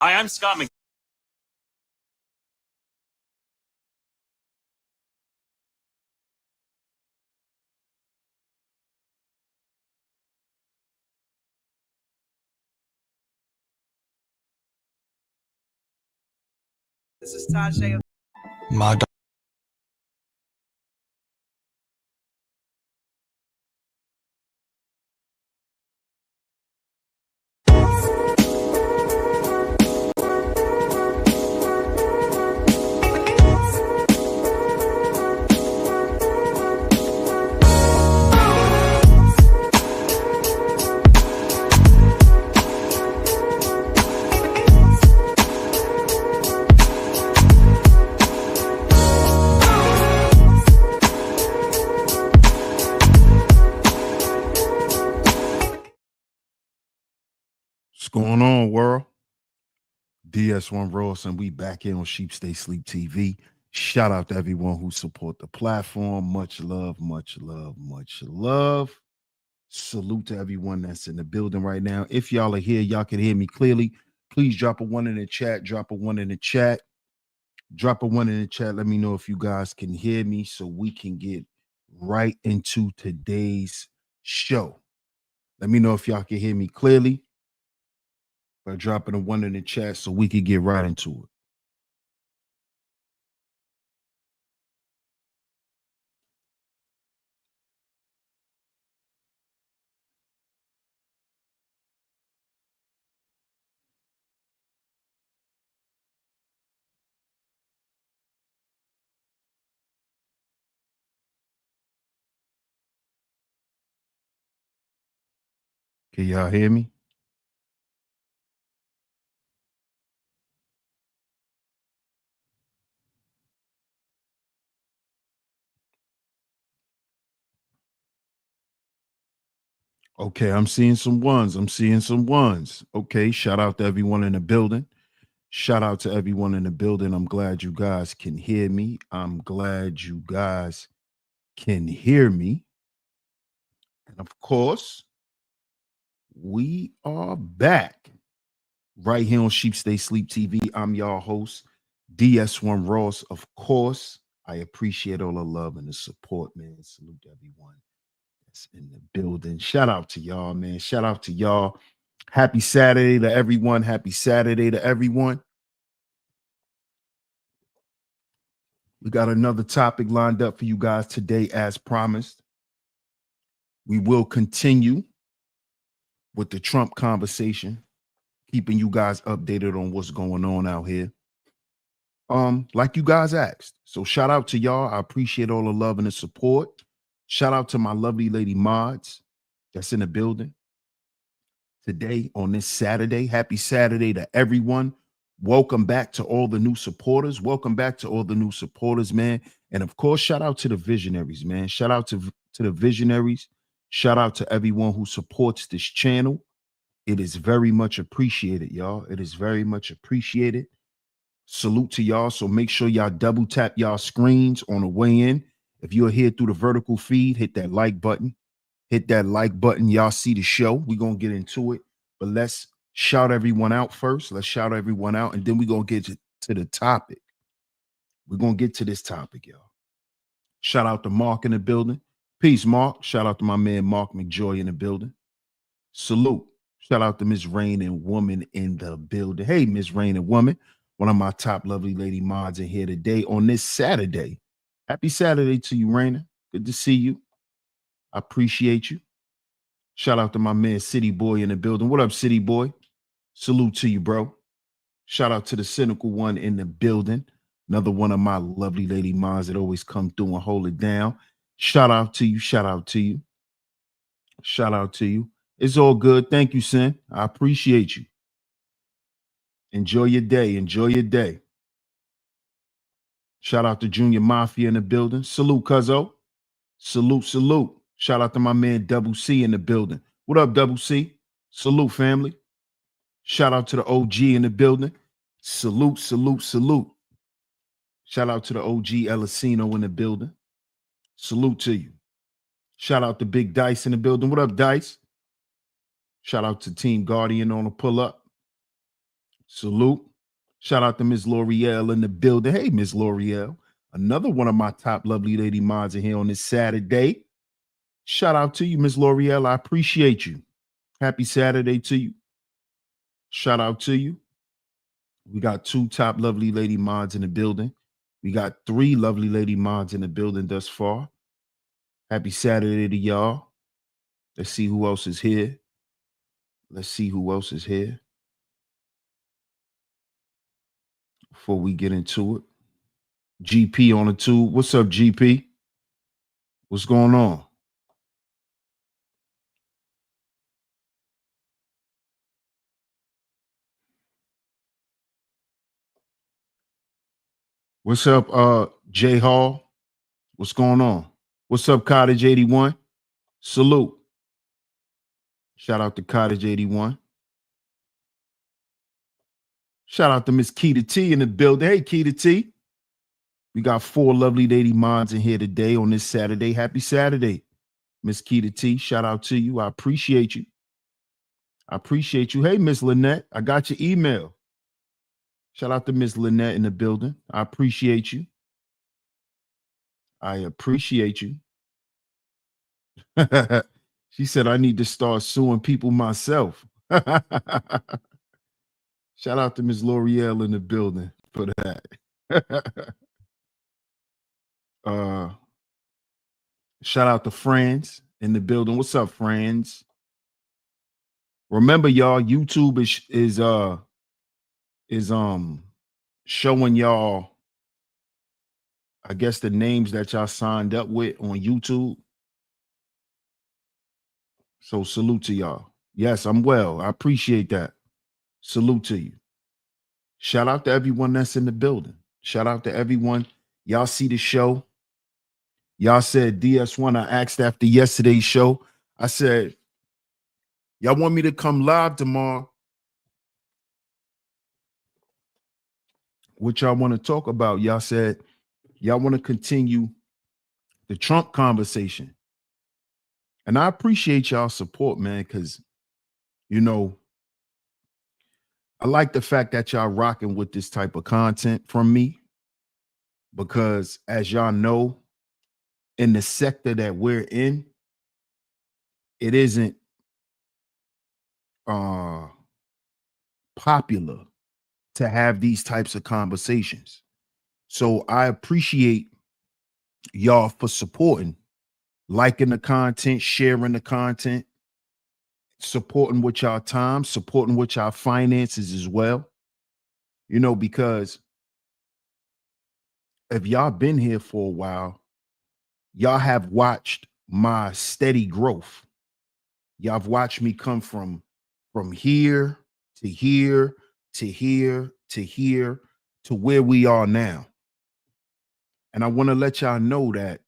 Hi, I'm Scott Mc. This is Tajay. My What's going on, world? DS1 Ross, and we back in on Sheep Stay Sleep TV. Shout out to everyone who support the platform. Much love, much love, much love. Salute to everyone that's in the building right now. If y'all are here, y'all can hear me clearly. Please drop a one in the chat. Drop a one in the chat. Drop a one in the chat. Let me know if you guys can hear me so we can get right into today's show. Let me know if y'all can hear me clearly by dropping a one in the chat so we can get right into it. Can y'all hear me? Okay, I'm seeing some ones. I'm seeing some ones. Okay, shout out to everyone in the building. Shout out to everyone in the building. I'm glad you guys can hear me. I'm glad you guys can hear me. And of course, we are back right here on Sheep Stay Sleep TV. I'm your host, DS1 Ross. Of course, I appreciate all the love and the support, man. Salute to everyone that's in the building. Shout out to y'all, man. Shout out to y'all. Happy Saturday to everyone. Happy Saturday to everyone. We got another topic lined up for you guys today, as promised. We will continue with the Trump conversation, keeping you guys updated on what's going on out here. Like you guys asked. So shout out to y'all. I appreciate all the love and the support. Shout out to my lovely lady mods that's in the building today on this Saturday. Happy Saturday to everyone. Welcome back to all the new supporters. Welcome back to all the new supporters, man. And of course, shout out to the visionaries, man. Shout out to the visionaries. Shout out to everyone who supports this channel. It is very much appreciated, y'all. It is very much appreciated. Salute to y'all. So make sure y'all double tap y'all screens on the way in. If you're here through the vertical feed, hit that like button. Hit that like button. Y'all see the show. We're going to get into it. But let's shout everyone out first. Let's shout everyone out. And then we're going to get to the topic. We're going to get to this topic, y'all. Shout out to Mark in the building. Peace, Mark. Shout out to my man, Mark McJoy in the building. Salute. Shout out to Miss Rain and Woman in the building. Hey, Miss Rain and Woman. One of my top lovely lady mods in here today on this Saturday. Happy Saturday to you, Raina. Good to see you. I appreciate you. Shout out to my man, City Boy in the building. What up, City Boy? Salute to you, bro. Shout out to the Cynical One in the building. Another one of my lovely lady mods that always come through and hold it down. Shout out to you. Shout out to you. Shout out to you. It's all good. Thank you, Sin. I appreciate you. Enjoy your day. Enjoy your day. Shout out to Junior Mafia in the building. Salute, Cuzzo. Salute, salute. Shout out to my man Double C in the building. What up, Double C? Salute, family. Shout out to the OG in the building. Salute, salute, salute. Shout out to the OG Elisino in the building. Salute to you. Shout out to Big Dice in the building. What up, Dice? Shout out to Team Guardian on the pull up. Salute. Shout out to Miss L'Oreal in the building. Hey, Miss L'Oreal. Another one of my top lovely lady mods in here on this Saturday. Shout out to you, Miss L'Oreal. I appreciate you. Happy Saturday to you. Shout out to you. We got 2 top lovely lady mods in the building. We got 3 lovely lady mods in the building thus far. Happy Saturday to y'all. Let's see who else is here. Let's see who else is here before we get into it. GP on the tube. What's up, GP? What's going on? What's up, J Hall? What's going on? What's up, Cottage 81? Salute. Shout out to Cottage 81. Shout out to Miss Keita T in the building. Hey, Keita T. We got 4 lovely lady mods in here today on this Saturday. Happy Saturday, Miss Keita T. Shout out to you. I appreciate you. I appreciate you. Hey, Miss Lynette, I got your email. Shout out to Miss Lynette in the building. I appreciate you. I appreciate you. She said I need to start suing people myself. Shout out to Miss L'Oreal in the building for that. Shout out to Friends in the building. What's up, Friends? Remember, y'all, YouTube is showing y'all, I guess, the names that y'all signed up with on YouTube. So salute to y'all. Yes, I'm well. I appreciate that. Salute to you. Shout out to everyone that's in the building. Shout out to everyone. Y'all see the show. Y'all said DS1. I asked after yesterday's show. I said, y'all want me to come live tomorrow? What y'all want to talk about? Y'all said y'all want to continue the Trump conversation. And I appreciate y'all support, man, because, you know, I like the fact that y'all rocking with this type of content from me, because as y'all know, in the sector that we're in, it isn't popular to have these types of conversations. So I appreciate y'all for supporting, liking the content, sharing the content, supporting with y'all time, supporting with y'all finances as well. You know, because if y'all been here for a while, y'all have watched my steady growth. Y'all have watched me come from here to here to here to here to where we are now. And I want to let y'all know that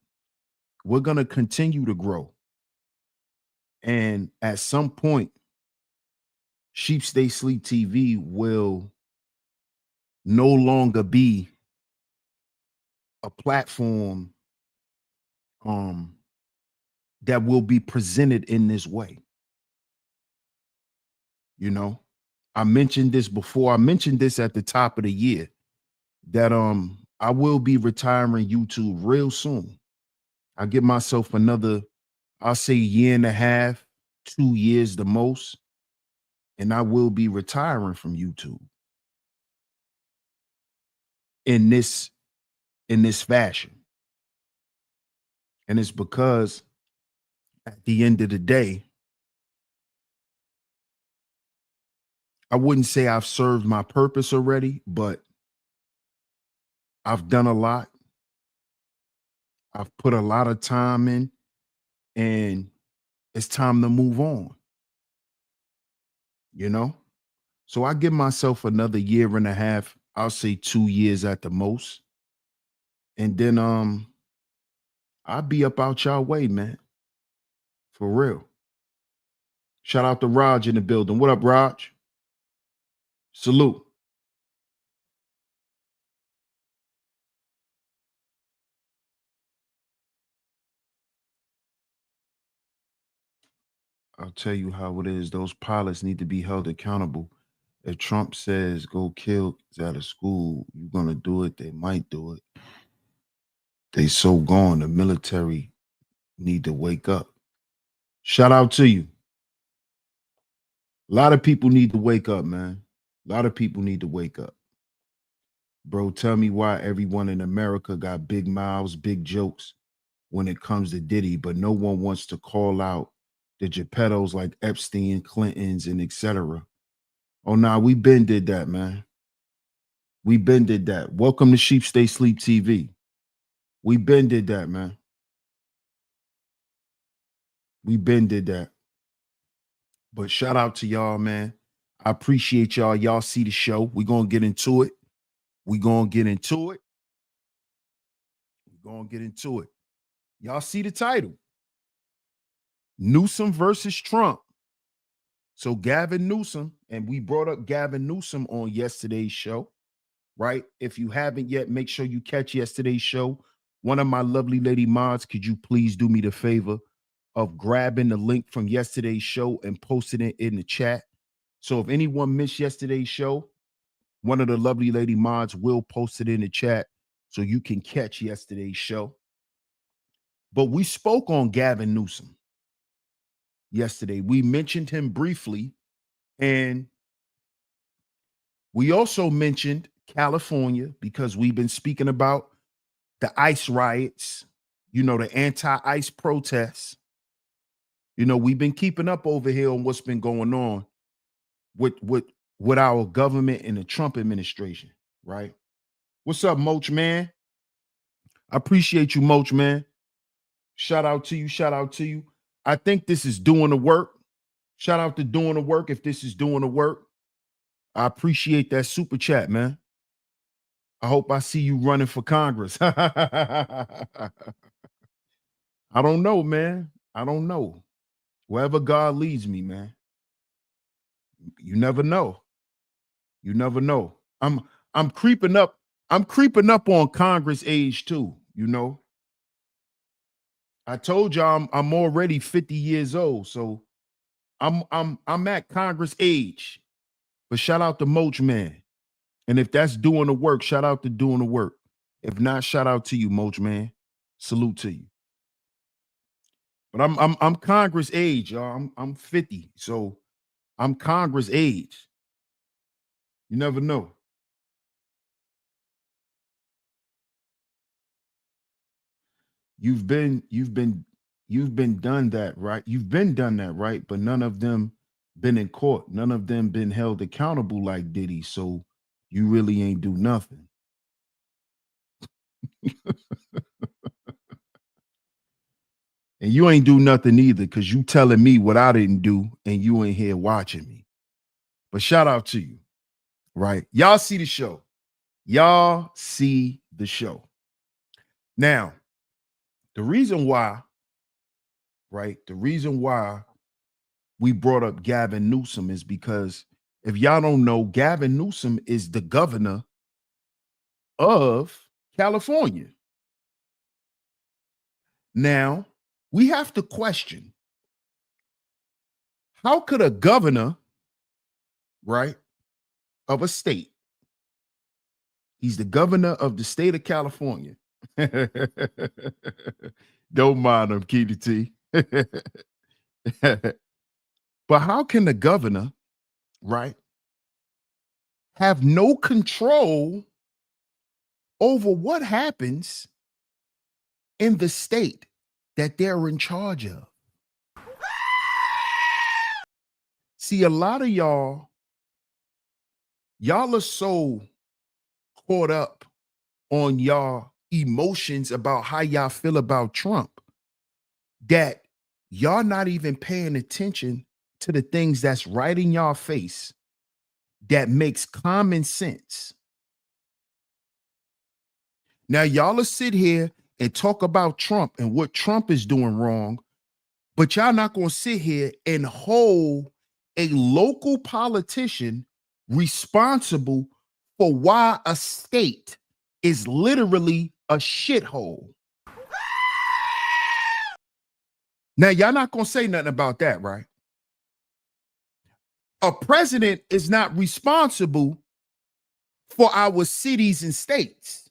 we're going to continue to grow. And at some point, Sheep Stay Sleep TV will no longer be a platform that will be presented in this way. You know, I mentioned this before. I mentioned this at the top of the year that I will be retiring YouTube real soon. I'll give myself another, I'll say, year and a half, 2 years the most, and I will be retiring from YouTube in this fashion. And it's because at the end of the day, I wouldn't say I've served my purpose already, but I've done a lot. I've put a lot of time in, and it's time to move on. You know? So I give myself another year and a half, I'll say 2 years at the most. And then I'll be up out y'all way, man. For real. Shout out to Raj in the building. What up, Raj? Salute. I'll tell you how it is. Those pilots need to be held accountable. If Trump says go kill kids out of school, you're gonna do it, they might do it. They so gone. The military need to wake up. Shout out to you. A lot of people need to wake up, man. A lot of people need to wake up. Bro, tell me why everyone in America got big mouths, big jokes when it comes to Diddy, but no one wants to call out the Geppettos like Epstein, Clintons, and etc. Oh, nah, we been did that, man. We been did that. Welcome to Sheep Stay Sleep TV. We been did that, man. We been did that. But shout out to y'all, man. I appreciate y'all. Y'all see the show. We're going to get into it. We're going to get into it. We're going to get into it. Y'all see the title. Newsom versus Trump. So Gavin Newsom, and we brought up Gavin Newsom on yesterday's show, right? If you haven't yet, make sure you catch yesterday's show. One of my lovely lady mods, could you please do me the favor of grabbing the link from yesterday's show and posting it in the chat? So if anyone missed yesterday's show, one of the lovely lady mods will post it in the chat so you can catch yesterday's show. But we spoke on Gavin Newsom yesterday. We mentioned him briefly, and we also mentioned California because we've been speaking about the ICE riots, you know, the anti-ICE protests. You know, we've been keeping up over here on what's been going on with our government and the Trump administration, right? What's up, Moach, man? I appreciate you, Moach, man. Shout out to you. Shout out to you. I think this is doing the work. Shout out to doing the work. If this is doing the work, I appreciate that super chat, man. I hope I see you running for Congress. I don't know, man. I don't know. Wherever God leads me, man. You never know. You never know. I'm creeping up. I'm creeping up on Congress age too, you know. I told y'all I'm already 50 years old, so I'm at Congress age. But shout out to Moach, man. And if that's doing the work, shout out to doing the work. If not, shout out to you, Moach, man. Salute to you. But I'm Congress age, y'all. I'm 50, so I'm Congress age. You never know. You've been done that, right? You've been done that, right? But none of them been in court. None of them been held accountable like Diddy. So you really ain't do nothing. And you ain't do nothing either, because you telling me what I didn't do and you ain't here watching me. But shout out to you, right? Y'all see the show. Y'all see the show. Now, the reason why, right? The reason why we brought up Gavin Newsom is because if y'all don't know, Gavin Newsom is the governor of California. Now, we have to question, how could a governor, right, of a state, he's the governor of the state of California. Don't mind him, Keita T. But how can the governor, right, have no control over what happens in the state that they're in charge of? See, a lot of y'all are so caught up on y'all emotions about how y'all feel about Trump that y'all not even paying attention to the things that's right in y'all face that makes common sense. Now, y'all will sit here and talk about Trump and what Trump is doing wrong, but y'all not going to sit here and hold a local politician responsible for why a state is literally a shithole. Now, y'all not going to say nothing about that, right? A president is not responsible for our cities and states.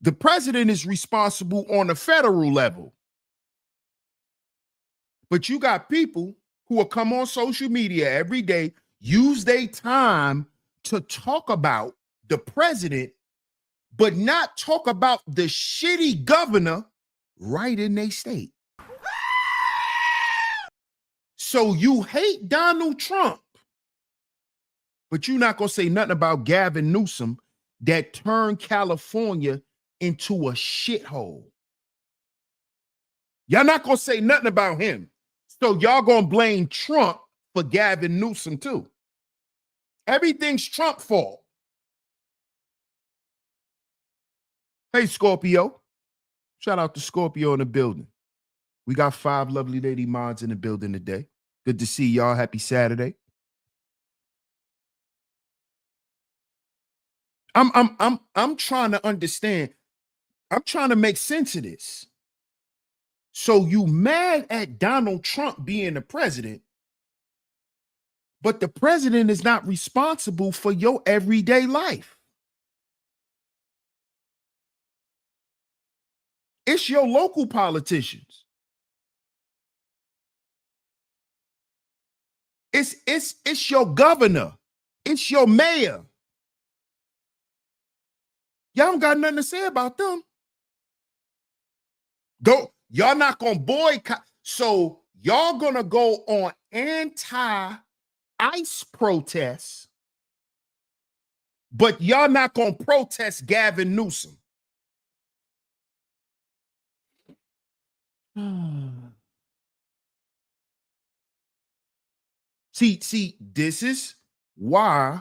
The president is responsible on a federal level. But you got people who will come on social media every day, use their time to talk about the president, but not talk about the shitty governor right in their state. So you hate Donald Trump, but you're not going to say nothing about Gavin Newsom that turned California into a shithole. Y'all not going to say nothing about him. So y'all going to blame Trump for Gavin Newsom too. Everything's Trump's fault. Hey, Scorpio. Shout out to Scorpio in the building. We got 5 lovely lady mods in the building today. Good to see y'all. Happy Saturday. I'm trying to understand. I'm trying to make sense of this. So you mad at Donald Trump being the president, but the president is not responsible for your everyday life. It's your local politicians. It's your governor. It's your mayor. Y'all don't got nothing to say about them. Y'all not gonna boycott. So y'all gonna go on anti-ICE protests, but y'all not gonna protest Gavin Newsom. See, this is why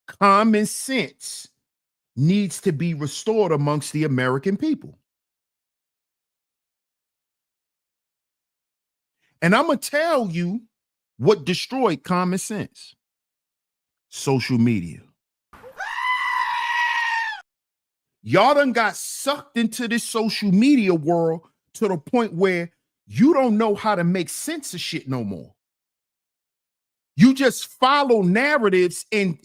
common sense needs to be restored amongst the American people. And I'm going to tell you what destroyed common sense. Social media. Y'all done got sucked into this social media world to the point where you don't know how to make sense of shit no more. You just follow narratives and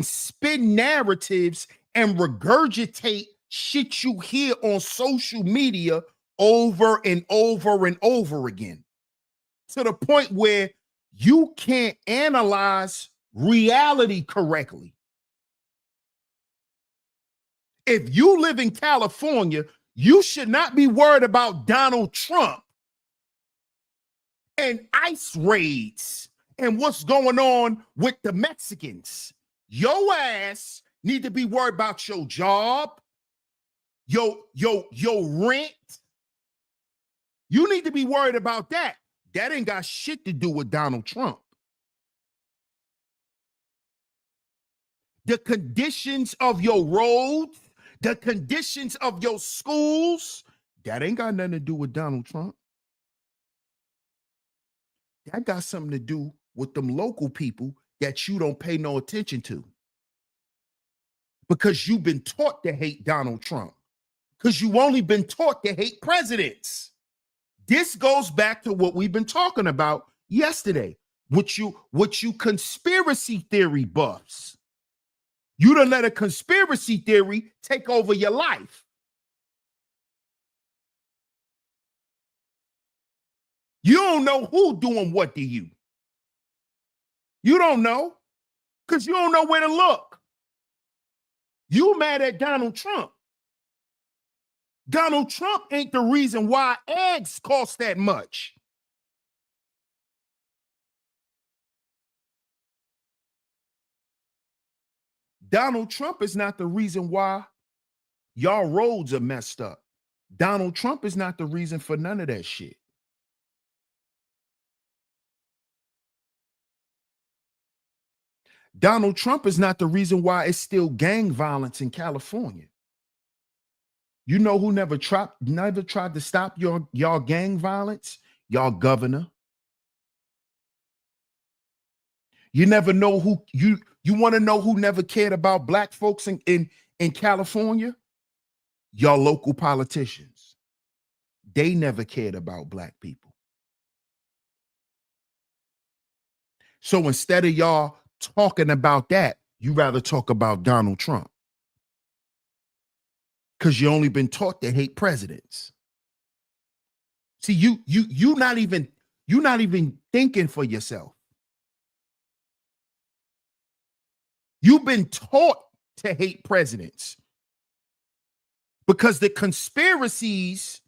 spin narratives and regurgitate shit you hear on social media over and over and over again, to the point where you can't analyze reality correctly. If you live in California, you should not be worried about Donald Trump and ICE raids and what's going on with the Mexicans. Your ass need to be worried about your job, your rent. You need to be worried about that. That ain't got shit to do with Donald Trump. The conditions of your roads, the conditions of your schools, that ain't got nothing to do with Donald Trump. That got something to do with them local people that you don't pay no attention to. Because you've been taught to hate Donald Trump. Because you've only been taught to hate presidents. This goes back to what we've been talking about yesterday. What you conspiracy theory buffs. You done let a conspiracy theory take over your life. You don't know who doing what to you. You don't know because you don't know where to look. You mad at Donald Trump. Donald Trump ain't the reason why eggs cost that much. Donald Trump is not the reason why y'all roads are messed up. Donald Trump is not the reason for none of that shit. Donald Trump is not the reason why it's still gang violence in California. You know who never tried to stop y'all gang violence? Y'all governor. You never know who you want to know who never cared about black folks in California? Y'all local politicians. They never cared about black people. So instead of y'all talking about that, you rather talk about Donald Trump. Because you only been taught to hate presidents. See, you not even thinking for yourself. You've been taught to hate presidents because the conspiracies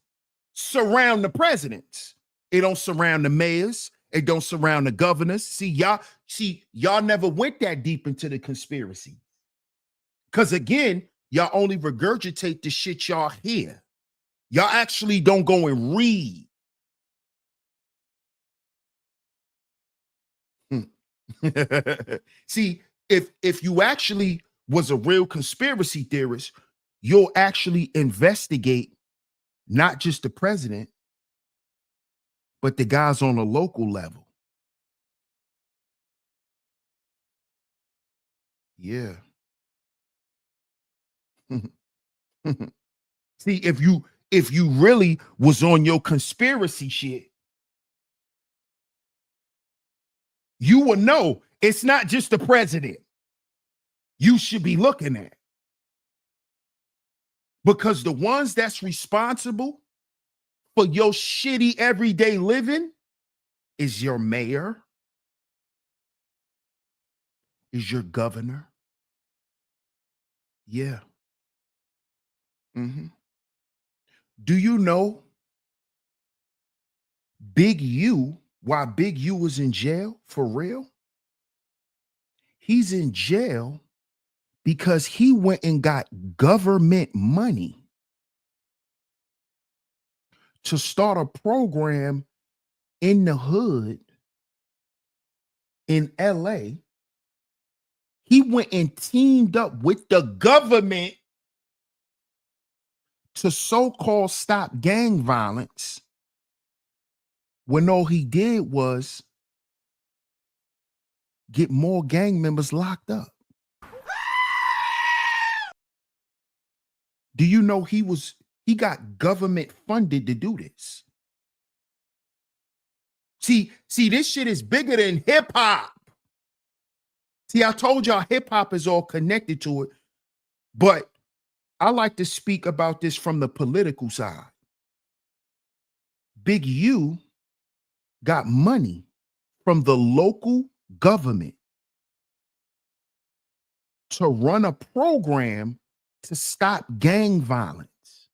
surround the presidents. It don't surround the mayors. It don't surround the governors. See, y'all never went that deep into the conspiracy. Because again, y'all only regurgitate the shit y'all hear. Y'all actually don't go and read. See, if you actually was a real conspiracy theorist, you'll actually investigate not just the president, but the guys on a local level. Yeah. See, if you really was on your conspiracy shit, you would know it's not just the president you should be looking at. Because the ones that's responsible for your shitty everyday living is your mayor, is your governor. Yeah. Mm-hmm. Do you know Big U, why Big U was in jail for real? He's in jail because he went and got government money to start a program in the hood in LA. He went and teamed up with the government to so-called stop gang violence, when all he did was get more gang members locked up. Do you know he got government funded to do this? See, this shit is bigger than hip hop. See, I told y'all hip hop is all connected to it, but I like to speak about this from the political side. Big U got money from the local government to run a program to stop gang violence.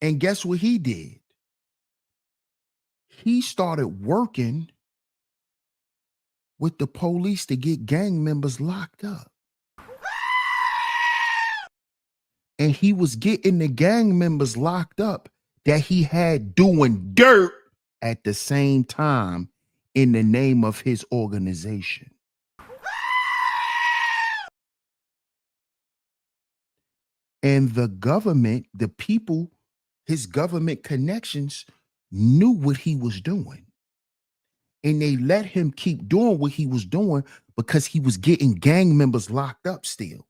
And guess what he did? He started working with the police to get gang members locked up. And he was getting the gang members locked up that he had doing dirt at the same time in the name of his organization. And the government, the people, his government connections knew what he was doing. And they let him keep doing what he was doing because he was getting gang members locked up still.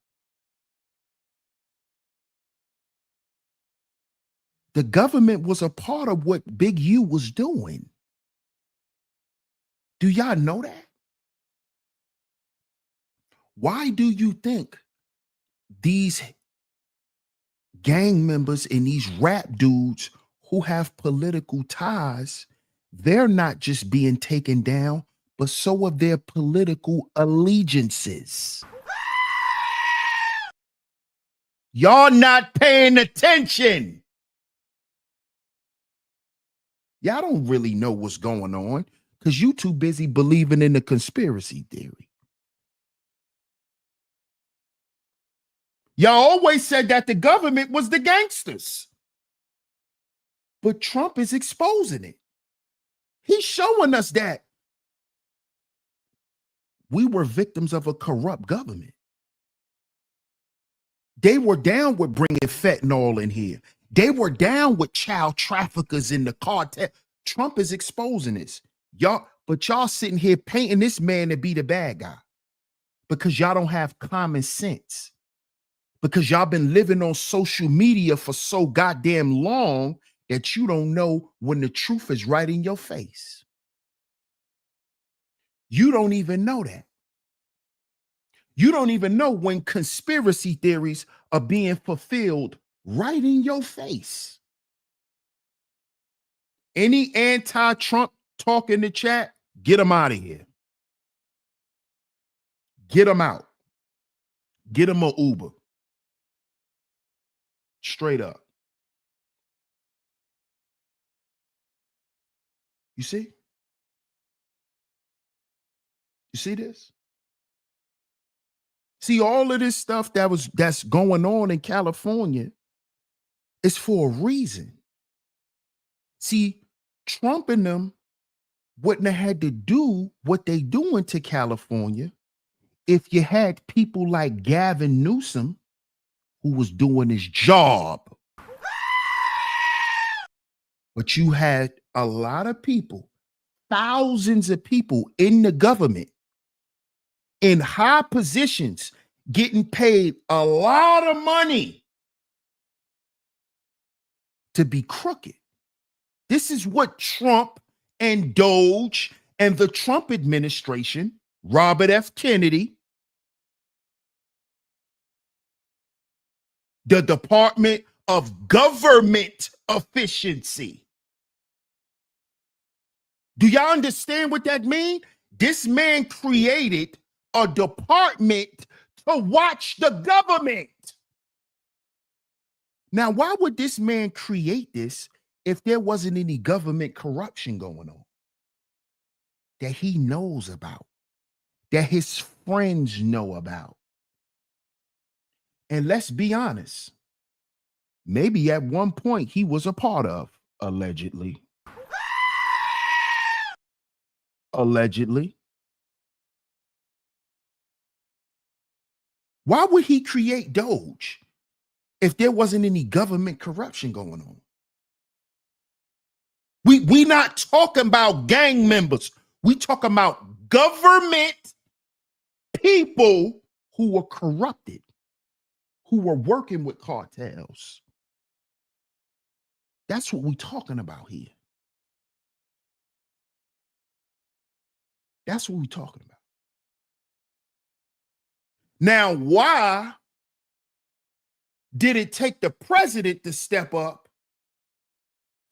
The government was a part of what Big U was doing. Do y'all know that? Why do you think these gang members and these rap dudes who have political ties, they're not just being taken down, but so are their political allegiances? Y'all not paying attention. Y'all don't really know what's going on because you too busy believing in the conspiracy theory. Y'all always said that the government was the gangsters. But Trump is exposing it. He's showing us that we were victims of a corrupt government. They were down with bringing fentanyl in here. They were down with child traffickers in the cartel. Trump is exposing this. But y'all sitting here painting this man to be the bad guy because y'all don't have common sense. Because y'all been living on social media for so goddamn long that you don't know when the truth is right in your face. You don't even know that. You don't even know when conspiracy theories are being fulfilled right in your face. Any anti-Trump talk in the chat, get them out of here. Get them out. Get them an Uber. Straight up. You see? You see this? See, all of this stuff that's going on in California is for a reason. See, Trump and them wouldn't have had to do what they doing to California if you had people like Gavin Newsom who was doing his job. But you had a lot of people, thousands of people in the government in high positions getting paid a lot of money to be crooked. This is what Trump and Doge and the Trump administration, Robert F. Kennedy, the Department of Government Efficiency. Do y'all understand what that means? This man created a department to watch the government. Now, why would this man create this if there wasn't any government corruption going on that he knows about, that his friends know about? And let's be honest, maybe at one point he was a part of, allegedly. Allegedly. Why would he create Doge if there wasn't any government corruption going on? We not talking about gang members. We talking about government people who were corrupted, who were working with cartels. That's what we're talking about here. That's what we're talking about. Now, why did it take the president to step up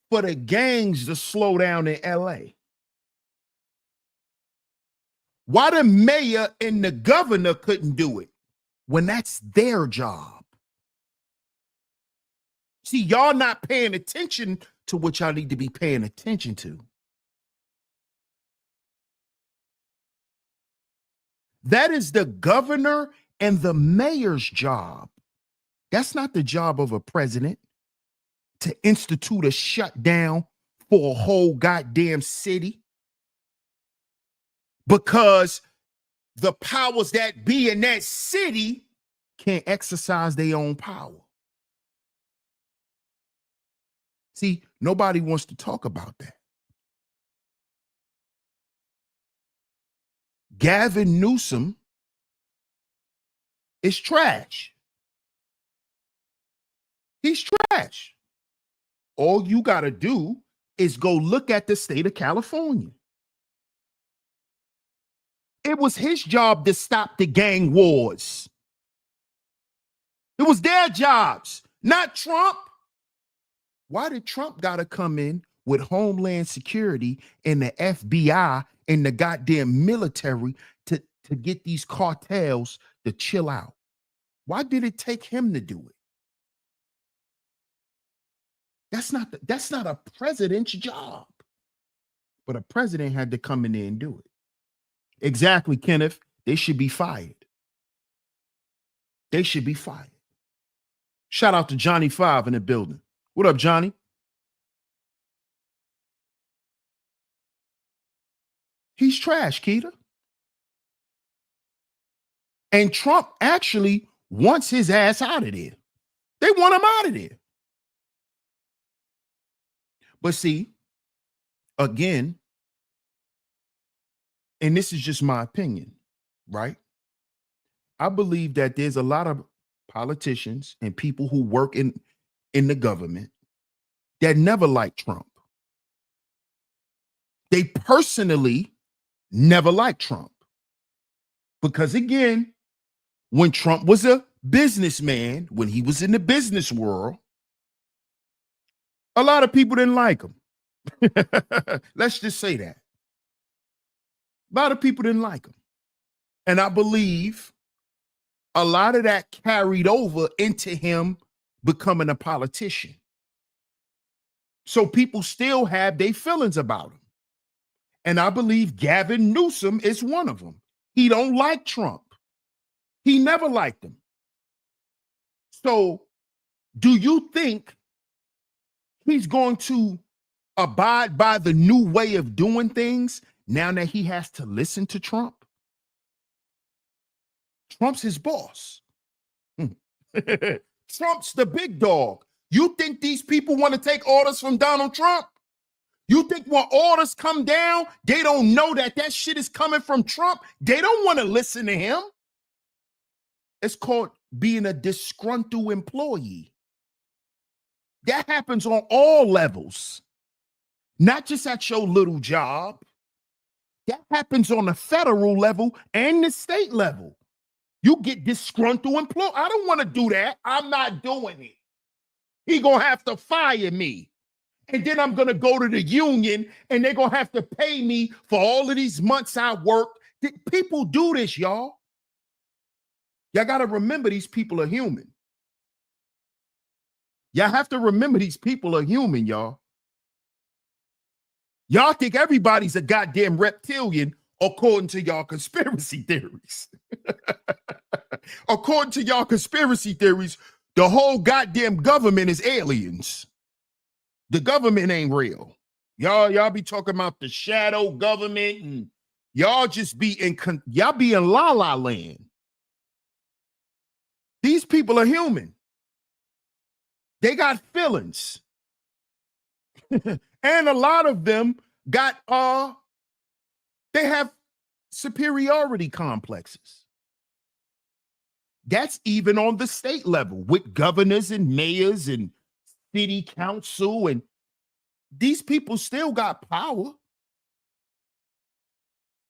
for the gangs to slow down in LA? Why the mayor and the governor couldn't do it when that's their job? See, y'all not paying attention to what y'all need to be paying attention to. That is the governor and the mayor's job. That's not the job of a president to institute a shutdown for a whole goddamn city because the powers that be in that city can't exercise their own power. See, nobody wants to talk about that. Gavin Newsom is trash. He's trash. All you got to do is go look at the state of California. It was his job to stop the gang wars. It was their jobs, not Trump. Why did Trump got to come in with Homeland Security and the FBI and the goddamn military to get these cartels to chill out? Why did it take him to do it? That's not a president's job. But a president had to come in there and do it. Exactly, Kenneth. They should be fired. They should be fired. Shout out to Johnny 5 in the building. What up, Johnny? He's trash, Keita. And Trump actually wants his ass out of there. They want him out of there. But see, again, and this is just my opinion, right? I believe that there's a lot of politicians and people who work in the government that never liked Trump. They personally never liked Trump. Because again, when Trump was a businessman, when he was in the business world, a lot of people didn't like him. Let's just say that. A lot of people didn't like him. And I believe a lot of that carried over into him becoming a politician. So people still have their feelings about him. And I believe Gavin Newsom is one of them. He don't like Trump. He never liked him. So do you think he's going to abide by the new way of doing things now that he has to listen to Trump? Trump's his boss. Trump's the big dog. You think these people want to take orders from Donald Trump? You think when orders come down, they don't know that that shit is coming from Trump? They don't want to listen to him. It's called being a disgruntled employee. That happens on all levels, not just at your little job. That happens on the federal level and the state level. You get disgruntled employee. I don't want to do that. I'm not doing it. He gonna have to fire me. And then I'm gonna go to the union and they're gonna have to pay me for all of these months I worked. People do this, y'all. Y'all gotta remember these people are human. Y'all have to remember these people are human, y'all. Y'all think everybody's a goddamn reptilian according to y'all conspiracy theories. According to y'all conspiracy theories, the whole goddamn government is aliens. The government ain't real. Y'all be talking about the shadow government and y'all just be in la la land. These people are human. They got feelings. And a lot of them got they have superiority complexes. That's even on the state level with governors and mayors and city council, and these people still got power.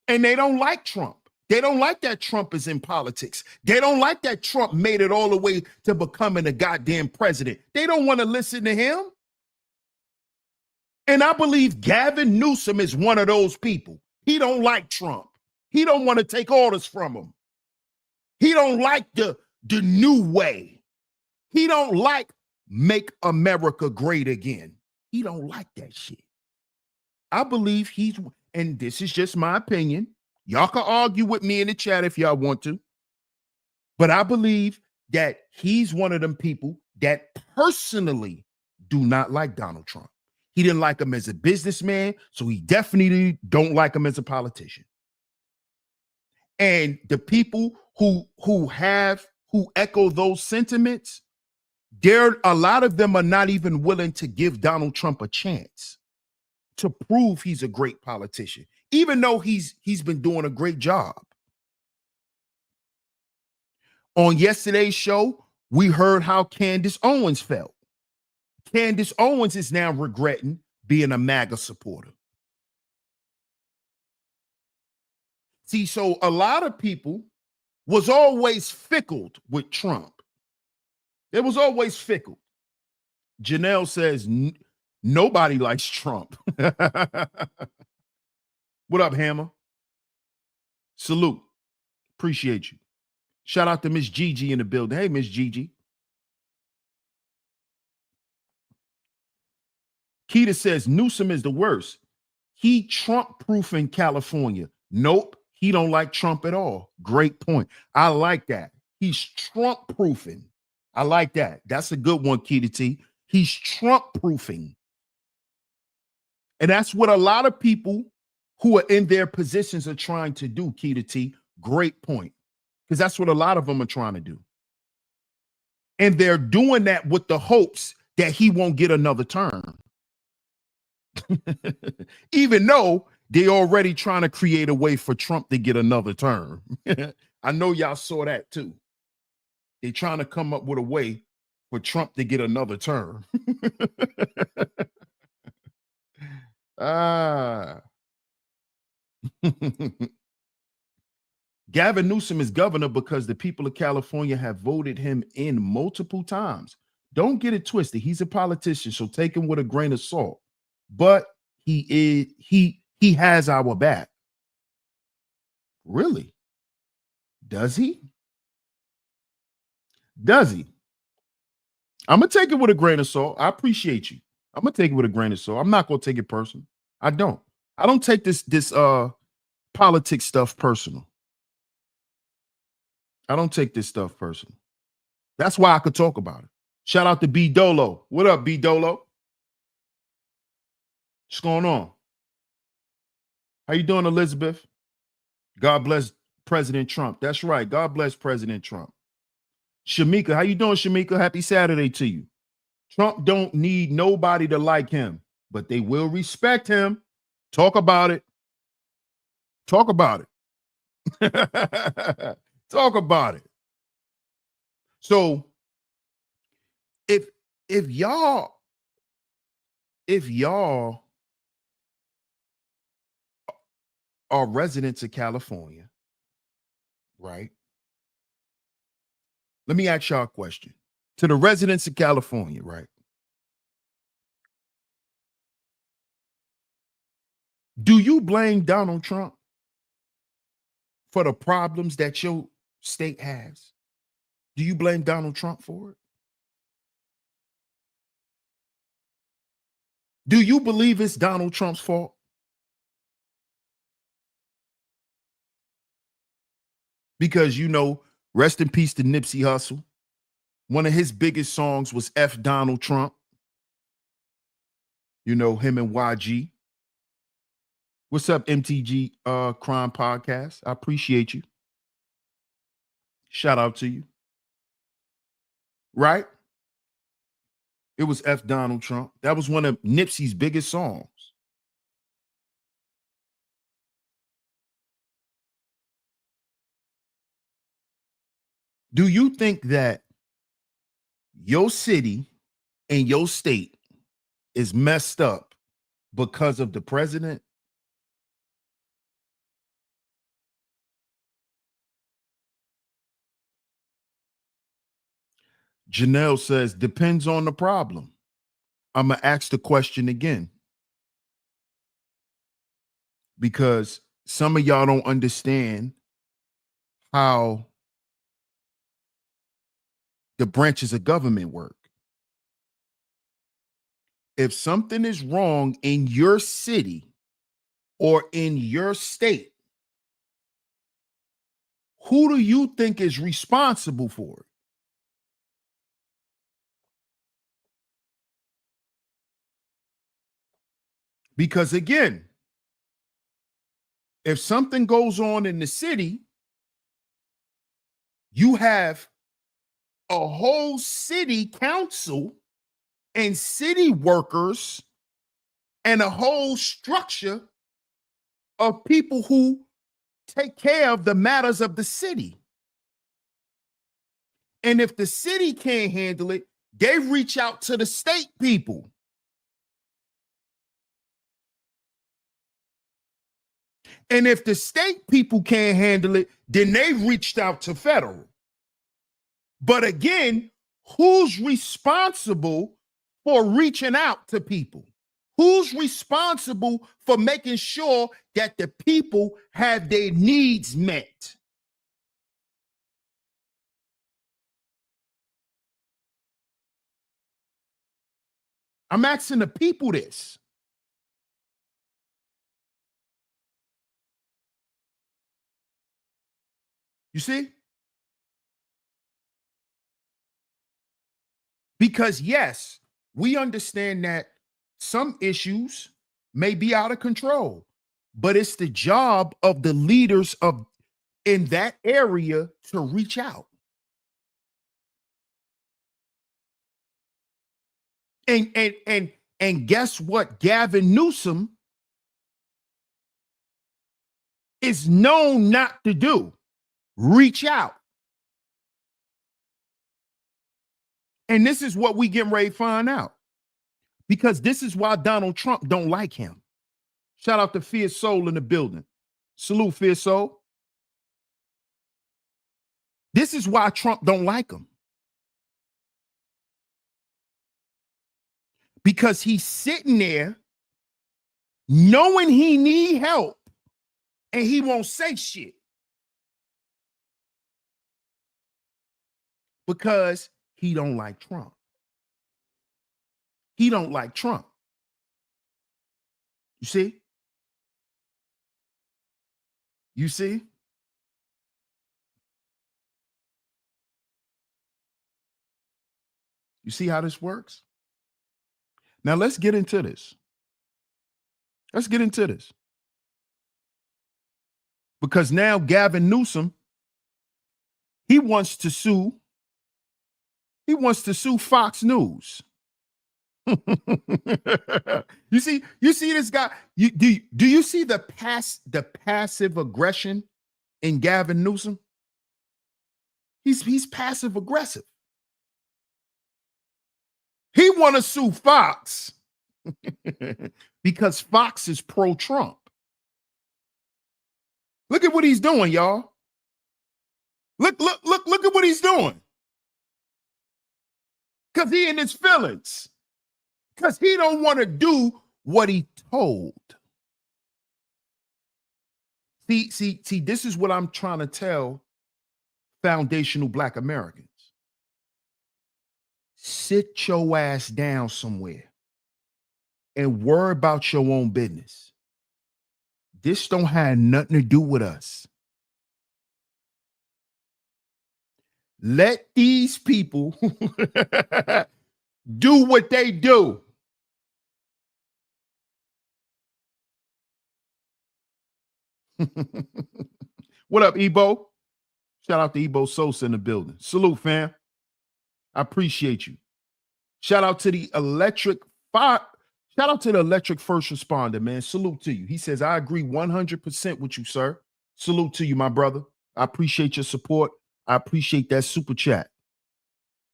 And they don't like Trump. They don't like that Trump is in politics. They don't like that Trump made it all the way to becoming a goddamn president. They don't want to listen to him. And I believe Gavin Newsom is one of those people. He don't like Trump. He don't want to take orders from him. He don't like the new way. He don't like make America great again. He don't like that shit. I believe and this is just my opinion. Y'all can argue with me in the chat if y'all want to. But I believe that he's one of them people that personally do not like Donald Trump. He didn't like him as a businessman, so he definitely don't like him as a politician. And the people who echo those sentiments, a lot of them are not even willing to give Donald Trump a chance to prove he's a great politician, even though he's been doing a great job. On yesterday's show, we heard how Candace Owens felt. Candace Owens is now regretting being a MAGA supporter. See, so a lot of people was always fickle with Trump. It was always fickle. Janelle says, nobody likes Trump. What up, Hammer? Salute. Appreciate you. Shout out to Miss Gigi in the building. Hey, Miss Gigi. Keita says Newsom is the worst. He Trump-proof in California. Nope, he don't like Trump at all. Great point. I like that. He's Trump-proofing. I like that. That's a good one, Keita T. He's Trump-proofing. And that's what a lot of people who are in their positions are trying to do, Keita T. Great point. Because that's what a lot of them are trying to do. And they're doing that with the hopes that he won't get another term. Even though they're already trying to create a way for Trump to get another term. I know y'all saw that too. They're trying to come up with a way for Trump to get another term. Gavin Newsom is governor because the people of California have voted him in multiple times. Don't get it twisted. He's a politician, so take him with a grain of salt. But he has our back. Really? Does he? Does he? I'm gonna take it with a grain of salt. I appreciate you. I'm gonna take it with a grain of salt. I'm not gonna take it personal. I don't take this politics stuff personal. I don't take this stuff personal. That's why I could talk about it. Shout out to B Dolo. What up, B Dolo? What's going on? How you doing, Elizabeth? God bless President Trump. That's right. God bless President Trump. Shamika, how you doing, Shamika? Happy Saturday to you. Trump don't need nobody to like him, but they will respect him. Talk about it. Talk about it. Talk about it. So if y'all are residents of California, right? Let me ask y'all a question. To the residents of California, right? Do you blame Donald Trump for the problems that your state has? Do you blame Donald Trump for it? Do you believe it's Donald Trump's fault? Because, you know, rest in peace to Nipsey Hussle. One of his biggest songs was F Donald Trump. You know, him and YG. What's up, MTG Crime Podcast? I appreciate you. Shout out to you. Right? It was F Donald Trump. That was one of Nipsey's biggest songs. Do you think that your city and your state is messed up because of the president? Janelle says, depends on the problem. I'm going to ask the question again. Because some of y'all don't understand how the branches of government work. If something is wrong in your city or in your state, who do you think is responsible for it? Because again, if something goes on in the city, you have a whole city council and city workers and a whole structure of people who take care of the matters of the city. And if the city can't handle it, they reach out to the state people. And if the state people can't handle it, then they reached out to federal. But again, who's responsible for reaching out to people? Who's responsible for making sure that the people have their needs met? I'm asking the people this. You see? Because yes, we understand that some issues may be out of control, but it's the job of the leaders of in that area to reach out. And guess what? Gavin Newsom is known not to do. Reach out. And this is what we getting ready to find out. Because this is why Donald Trump don't like him. Shout out to Fierce Soul in the building. Salute, Fierce Soul. This is why Trump don't like him. Because he's sitting there knowing he need help and he won't say shit. Because he don't like Trump. He don't like Trump. You see? You see? You see how this works? Now let's get into this. Let's get into this. Because now Gavin Newsom, he wants to sue Fox News. you see this guy. Do you see the passive aggression in Gavin Newsom? He's passive aggressive. He want to sue Fox because Fox is pro-Trump. Look at what he's doing, y'all. Look at what he's doing. Because he in his feelings. Because he don't want to do what he told. See, this is what I'm trying to tell foundational Black Americans. Sit your ass down somewhere and worry about your own business. This don't have nothing to do with us. Let these people do what they do. What up, Ebo? Shout out to Ebo Sosa in the building. Salute, fam. I appreciate you. Shout out to the electric fire. Shout out to the electric first responder, man. Salute to you. He says, I agree 100% with you, sir. Salute to you, my brother. I appreciate your support. I appreciate that super chat.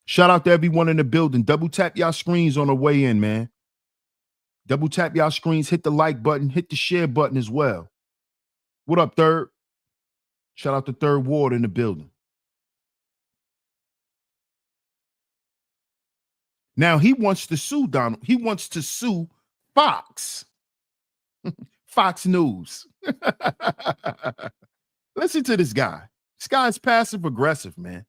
Shout out to everyone in the building. Double tap y'all screens on the way in, man. Double tap y'all screens. Hit the like button. Hit the share button as well. What up, Third? Shout out to Third Ward in the building. Now he wants to sue Donald. He wants to sue Fox. Fox News. Listen to this guy. This guy's passive aggressive, man.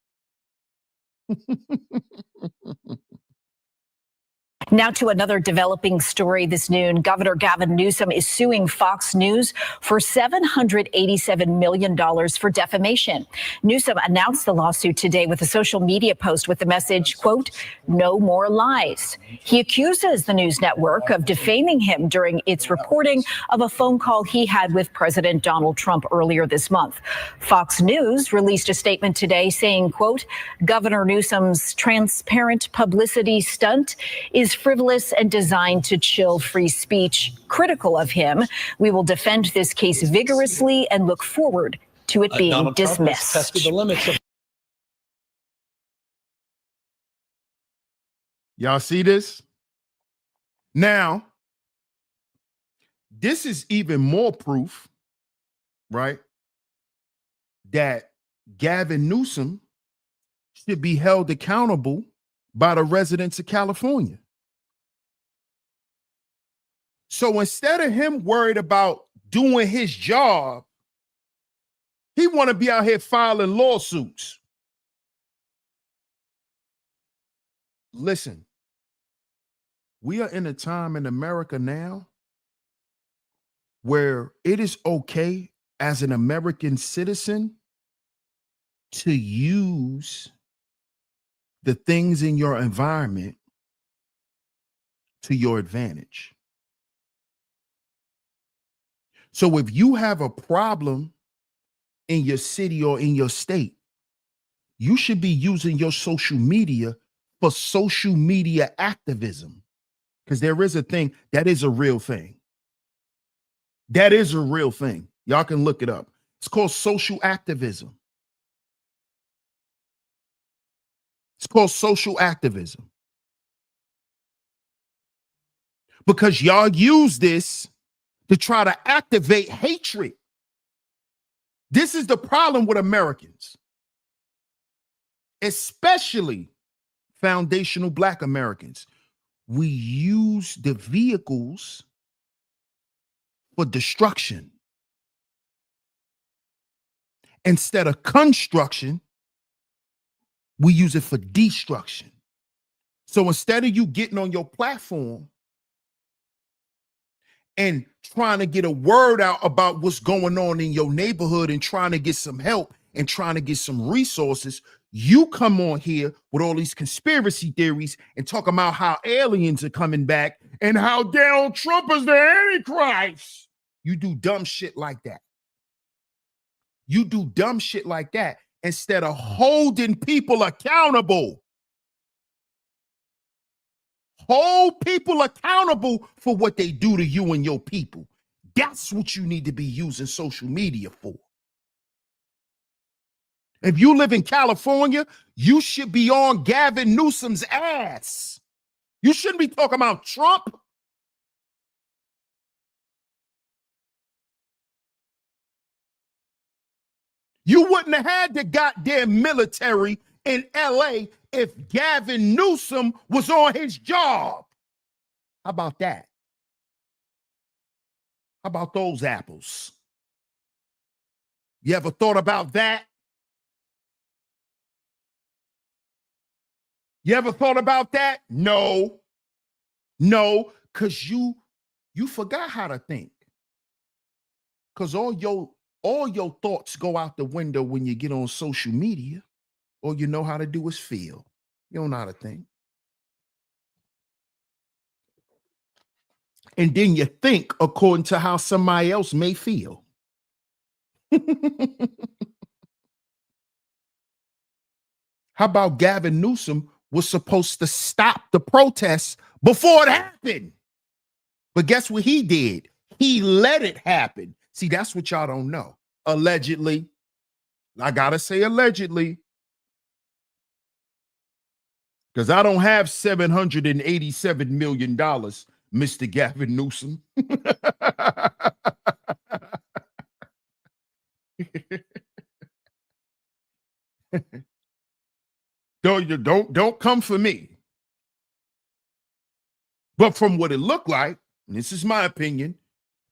Now to another developing story this noon. Governor Gavin Newsom is suing Fox News for $787 million for defamation. Newsom announced the lawsuit today with a social media post with the message, quote, "No more lies." He accuses the news network of defaming him during its reporting of a phone call he had with President Donald Trump earlier this month. Fox News released a statement today saying, quote, "Governor Newsom's transparent publicity stunt is frivolous and designed to chill free speech critical of him. We will defend this case vigorously and look forward to it being Donald dismissed." Trump has tested the limits of Y'all see this? Now, this is even more proof, right, that Gavin Newsom should be held accountable by the residents of California. So instead of him worried about doing his job, he want to be out here filing lawsuits. Listen, we are in a time in America now where it is okay as an American citizen to use the things in your environment to your advantage. So if you have a problem in your city or in your state, you should be using your social media for social media activism, because there is a thing that is a real thing. That is a real thing. Y'all can look it up. It's called social activism. It's called social activism. Because y'all use this to try to activate hatred This is the problem with Americans, especially foundational Black Americans. We use the vehicles for destruction instead of construction. We use it for destruction. So instead of you getting on your platform and trying to get a word out about what's going on in your neighborhood and trying to get some help and trying to get some resources, you come on here with all these conspiracy theories and talk about how aliens are coming back and how Donald Trump is the Antichrist. You do dumb shit like that. You do dumb shit like that instead of holding people accountable. Hold people accountable for what they do to you and your people. That's what you need to be using social media for. If you live in California, you should be on Gavin Newsom's ass. You shouldn't be talking about Trump. You wouldn't have had the goddamn military in LA if Gavin Newsom was on his job. How about that? How about those apples? You ever thought about that? You ever thought about that? No, because you forgot how to think. Because all your thoughts go out the window when you get on social media. All you know how to do is feel. You don't know how to think. And then you think according to how somebody else may feel. How about Gavin Newsom was supposed to stop the protests before it happened? But guess what he did? He let it happen. See, that's what y'all don't know. Allegedly. I gotta say allegedly. Because I don't have $787 million, Mr. Gavin Newsom. Don't come for me. But from what it looked like, and this is my opinion,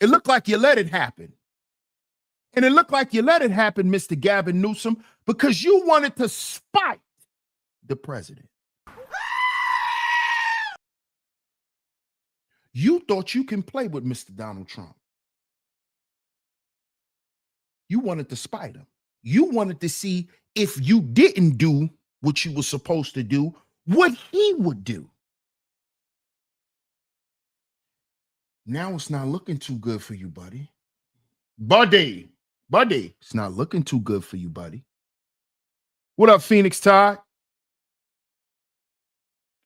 it looked like you let it happen. And it looked like you let it happen, Mr. Gavin Newsom, because you wanted to spite the president. You thought you can play with Mr. Donald Trump. You wanted to spite him. You wanted to see if you didn't do what you were supposed to do, what he would do. Now it's not looking too good for you, buddy. Buddy, it's not looking too good for you, buddy. What up, Phoenix Tide?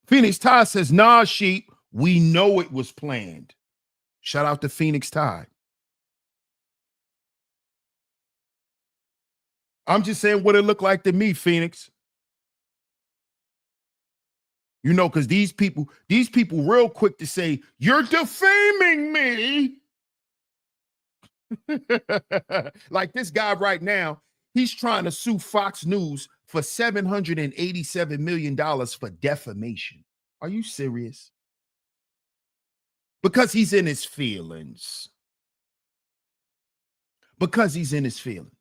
Phoenix Tide says, nah, sheep, we know it was planned. Shout out to Phoenix Tide. I'm just saying what it looked like to me, Phoenix. You know, because these people real quick to say, you're defaming me. Like this guy right now, he's trying to sue Fox News for $787 million for defamation. Are you serious? Because he's in his feelings. Because he's in his feelings.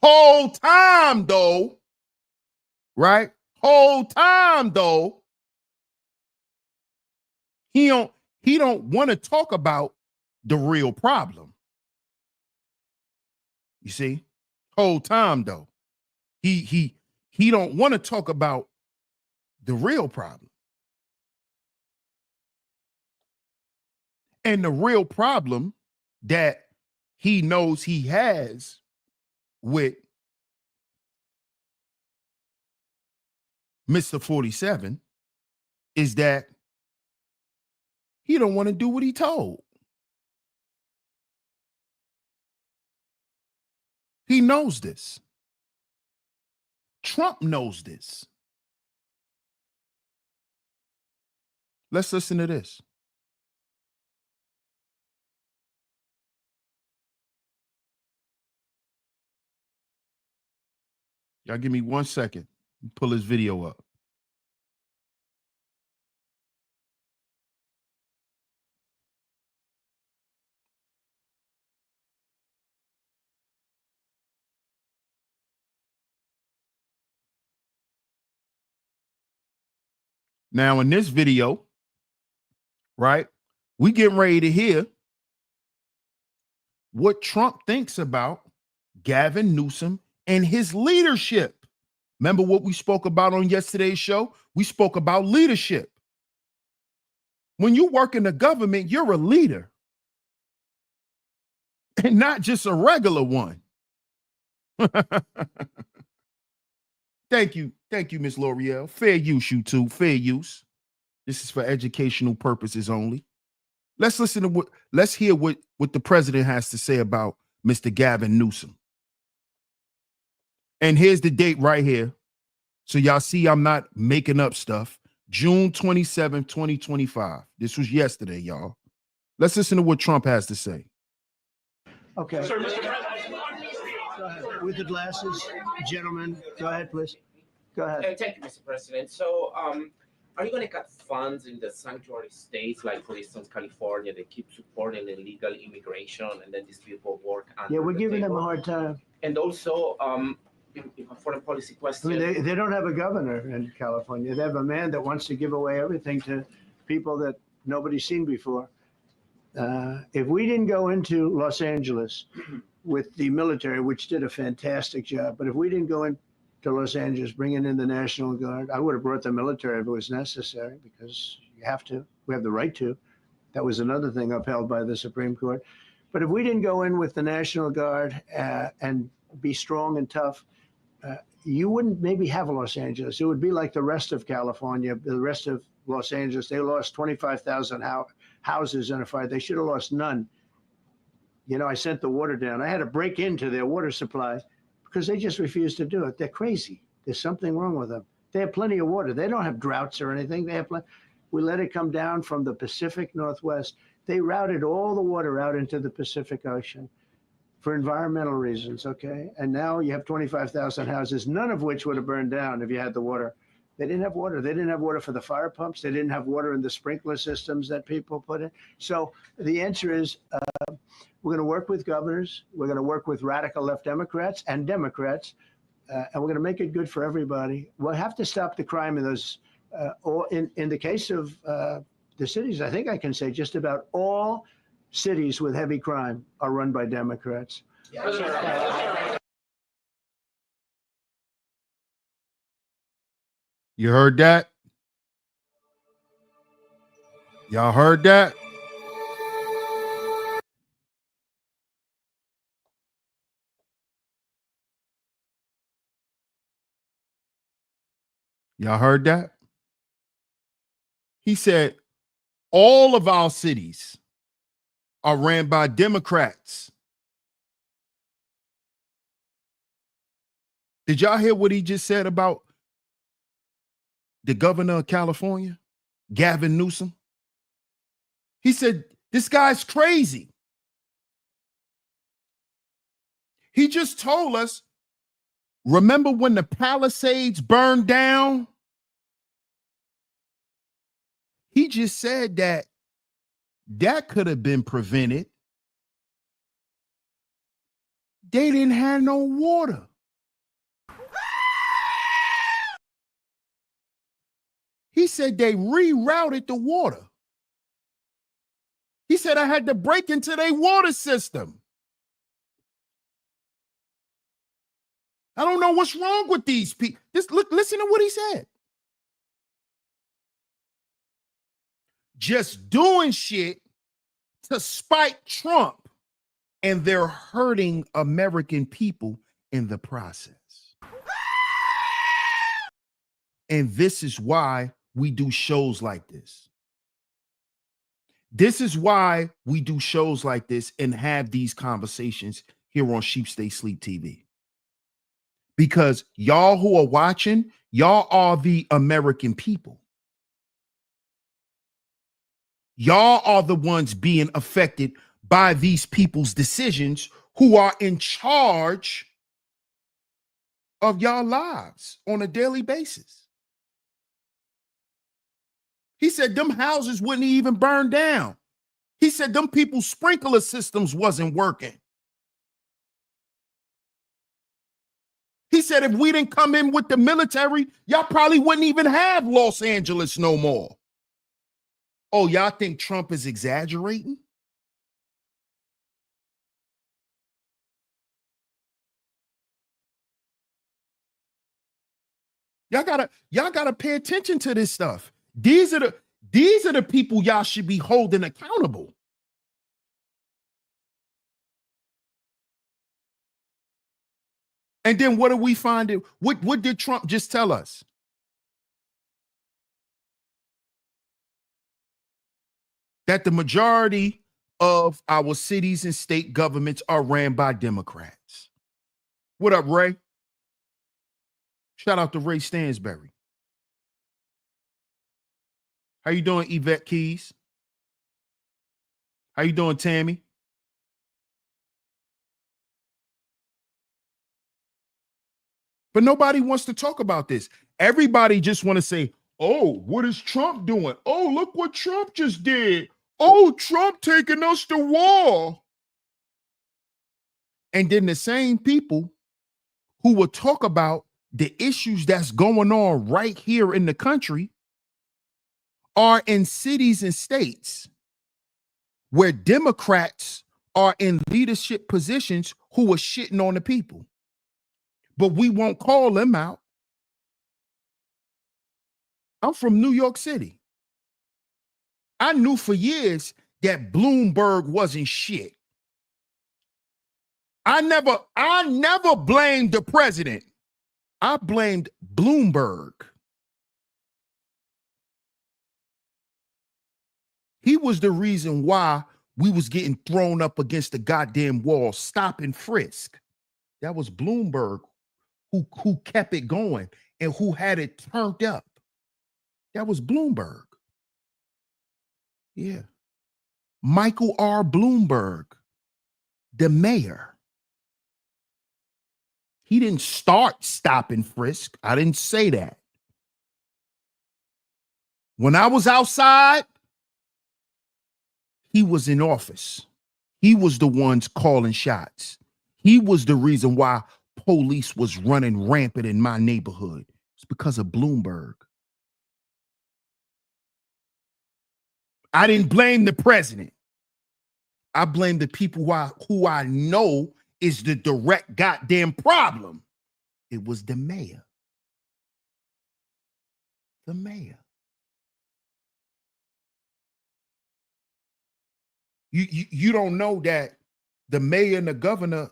Whole time, though, right? Whole time, though, he don't want to talk about the real problem. You see? Whole time, though, he don't want to talk about the real problem. And the real problem that he knows he has with Mr. 47 is that he don't want to do what he told. He knows this. Trump knows this. Let's listen to this. Y'all give me 1 second. Pull his video up. Now, in this video, right, we getting ready to hear what Trump thinks about Gavin Newsom and his leadership. Remember what we spoke about on yesterday's show? We spoke about leadership. When you work in the government, you're a leader and not just a regular one. Thank you, Miss L'Oreal. Fair use, you two. Fair use. This is for educational purposes only. Let's hear what the president has to say about Mr. Gavin Newsom. And here's the date right here. So y'all see I'm not making up stuff. June 27, 2025. This was yesterday, y'all. Let's listen to what Trump has to say. Okay. Sir, Mr. President. Go ahead. With the glasses, gentlemen, go ahead, please. Go ahead. Thank you, Mr. President. So, are you going to cut funds in the sanctuary states, like, for instance, California? They keep supporting illegal immigration, and then these people work under Yeah, we're the giving them table. a hard time. And also, in a foreign policy I question. mean, they don't have a governor in California. They have a man that wants to give away everything to people that nobody's seen before. If we didn't go into Los Angeles with the military, which did a fantastic job, but if we didn't go into Los Angeles bringing in the National Guard, I would have brought the military if it was necessary, because you have to. We have the right to. That was another thing upheld by the Supreme Court. But if we didn't go in with the National Guard and be strong and tough, you wouldn't maybe have Los Angeles. It would be like the rest of California, the rest of Los Angeles. They lost 25,000 houses in a fire. They should have lost none. You know, I sent the water down. I had to break into their water supply because they just refused to do it. They're crazy. There's something wrong with them. They have plenty of water. They don't have droughts or anything. They have plenty. We let it come down from the Pacific Northwest. They routed all the water out into the Pacific Ocean for environmental reasons, okay? And now you have 25,000 houses, none of which would have burned down if you had the water. They didn't have water. They didn't have water for the fire pumps. They didn't have water in the sprinkler systems that people put in. So the answer is we're going to work with governors. We're going to work with radical left Democrats and Democrats, and we're going to make it good for everybody. We'll have to stop the crime in those, or in the case of the cities, I think I can say just about all cities with heavy crime are run by Democrats. You heard that? Y'all heard that? Y'all heard that? He said all of our cities are ran by Democrats. Did y'all hear what he just said about the governor of California, Gavin Newsom? He said, this guy's crazy. He just told us, remember when the Palisades burned down? He just said that could have been prevented. They didn't have no water. He said they rerouted the water. He said I had to break into their water system. I don't know what's wrong with these people. Listen to what he said. Just doing shit to spite Trump, and they're hurting American people in the process. And this is why we do shows like this. This is why we do shows like this and have these conversations here on Sheep Stay Sleep TV. Because y'all who are watching, y'all are the American people. Y'all are the ones being affected by these people's decisions who are in charge of y'all lives on a daily basis. He said them houses wouldn't even burn down. He said them people's sprinkler systems wasn't working. He said if we didn't come in with the military, y'all probably wouldn't even have Los Angeles no more. Oh, y'all think Trump is exaggerating? Y'all gotta pay attention to this stuff. These are the people y'all should be holding accountable. And then what do we find? What did Trump just tell us? That the majority of our cities and state governments are ran by Democrats. What up, Ray? Shout out to Ray Stansberry. How you doing, Yvette Keys? How you doing, Tammy? But nobody wants to talk about this. Everybody just want to say, oh, what is Trump doing? Oh, look what Trump just did. Oh, Trump taking us to war. And then the same people who will talk about the issues that's going on right here in the country are in cities and states where Democrats are in leadership positions who are shitting on the people. But we won't call them out. I'm from New York City. I knew for years that Bloomberg wasn't shit. I never blamed the president. I blamed Bloomberg. He was the reason why we was getting thrown up against the goddamn wall, stop and frisk. That was Bloomberg who kept it going and who had it turned up. That was Bloomberg. Yeah. Michael R. Bloomberg, the mayor. He didn't start stop and frisk. I didn't say that. When I was outside, he was in office. He was the ones calling shots. He was the reason why police was running rampant in my neighborhood. It's because of Bloomberg. I didn't blame the president. I blame the people who I know is the direct goddamn problem. It was the mayor. The mayor. You don't know that the mayor and the governor,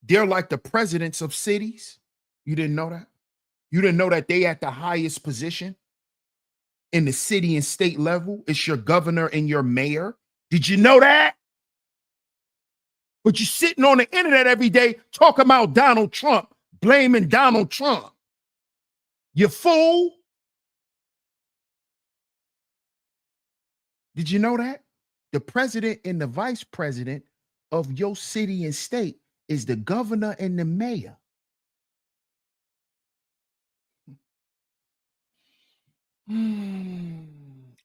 they're like the presidents of cities? You didn't know that? You didn't know that they at the highest position in the city and state level? It's your governor and your mayor. Did you know that? But you're sitting on the internet every day talking about Donald Trump, blaming Donald Trump. You fool. Did you know that? The president and the vice president of your city and state is the governor and the mayor.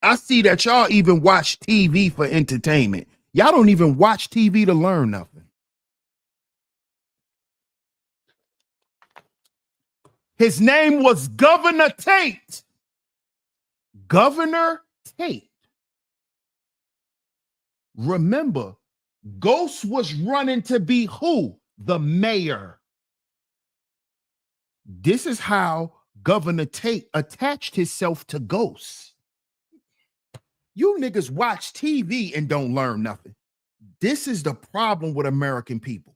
I see that y'all even watch TV for entertainment. Y'all don't even watch TV to learn nothing. His name was Governor Tate. Governor Tate. Remember, Ghost was running to be who? The mayor. This is how Governor Tate attached himself to Ghost. You niggas watch TV and don't learn nothing. This is the problem with American people.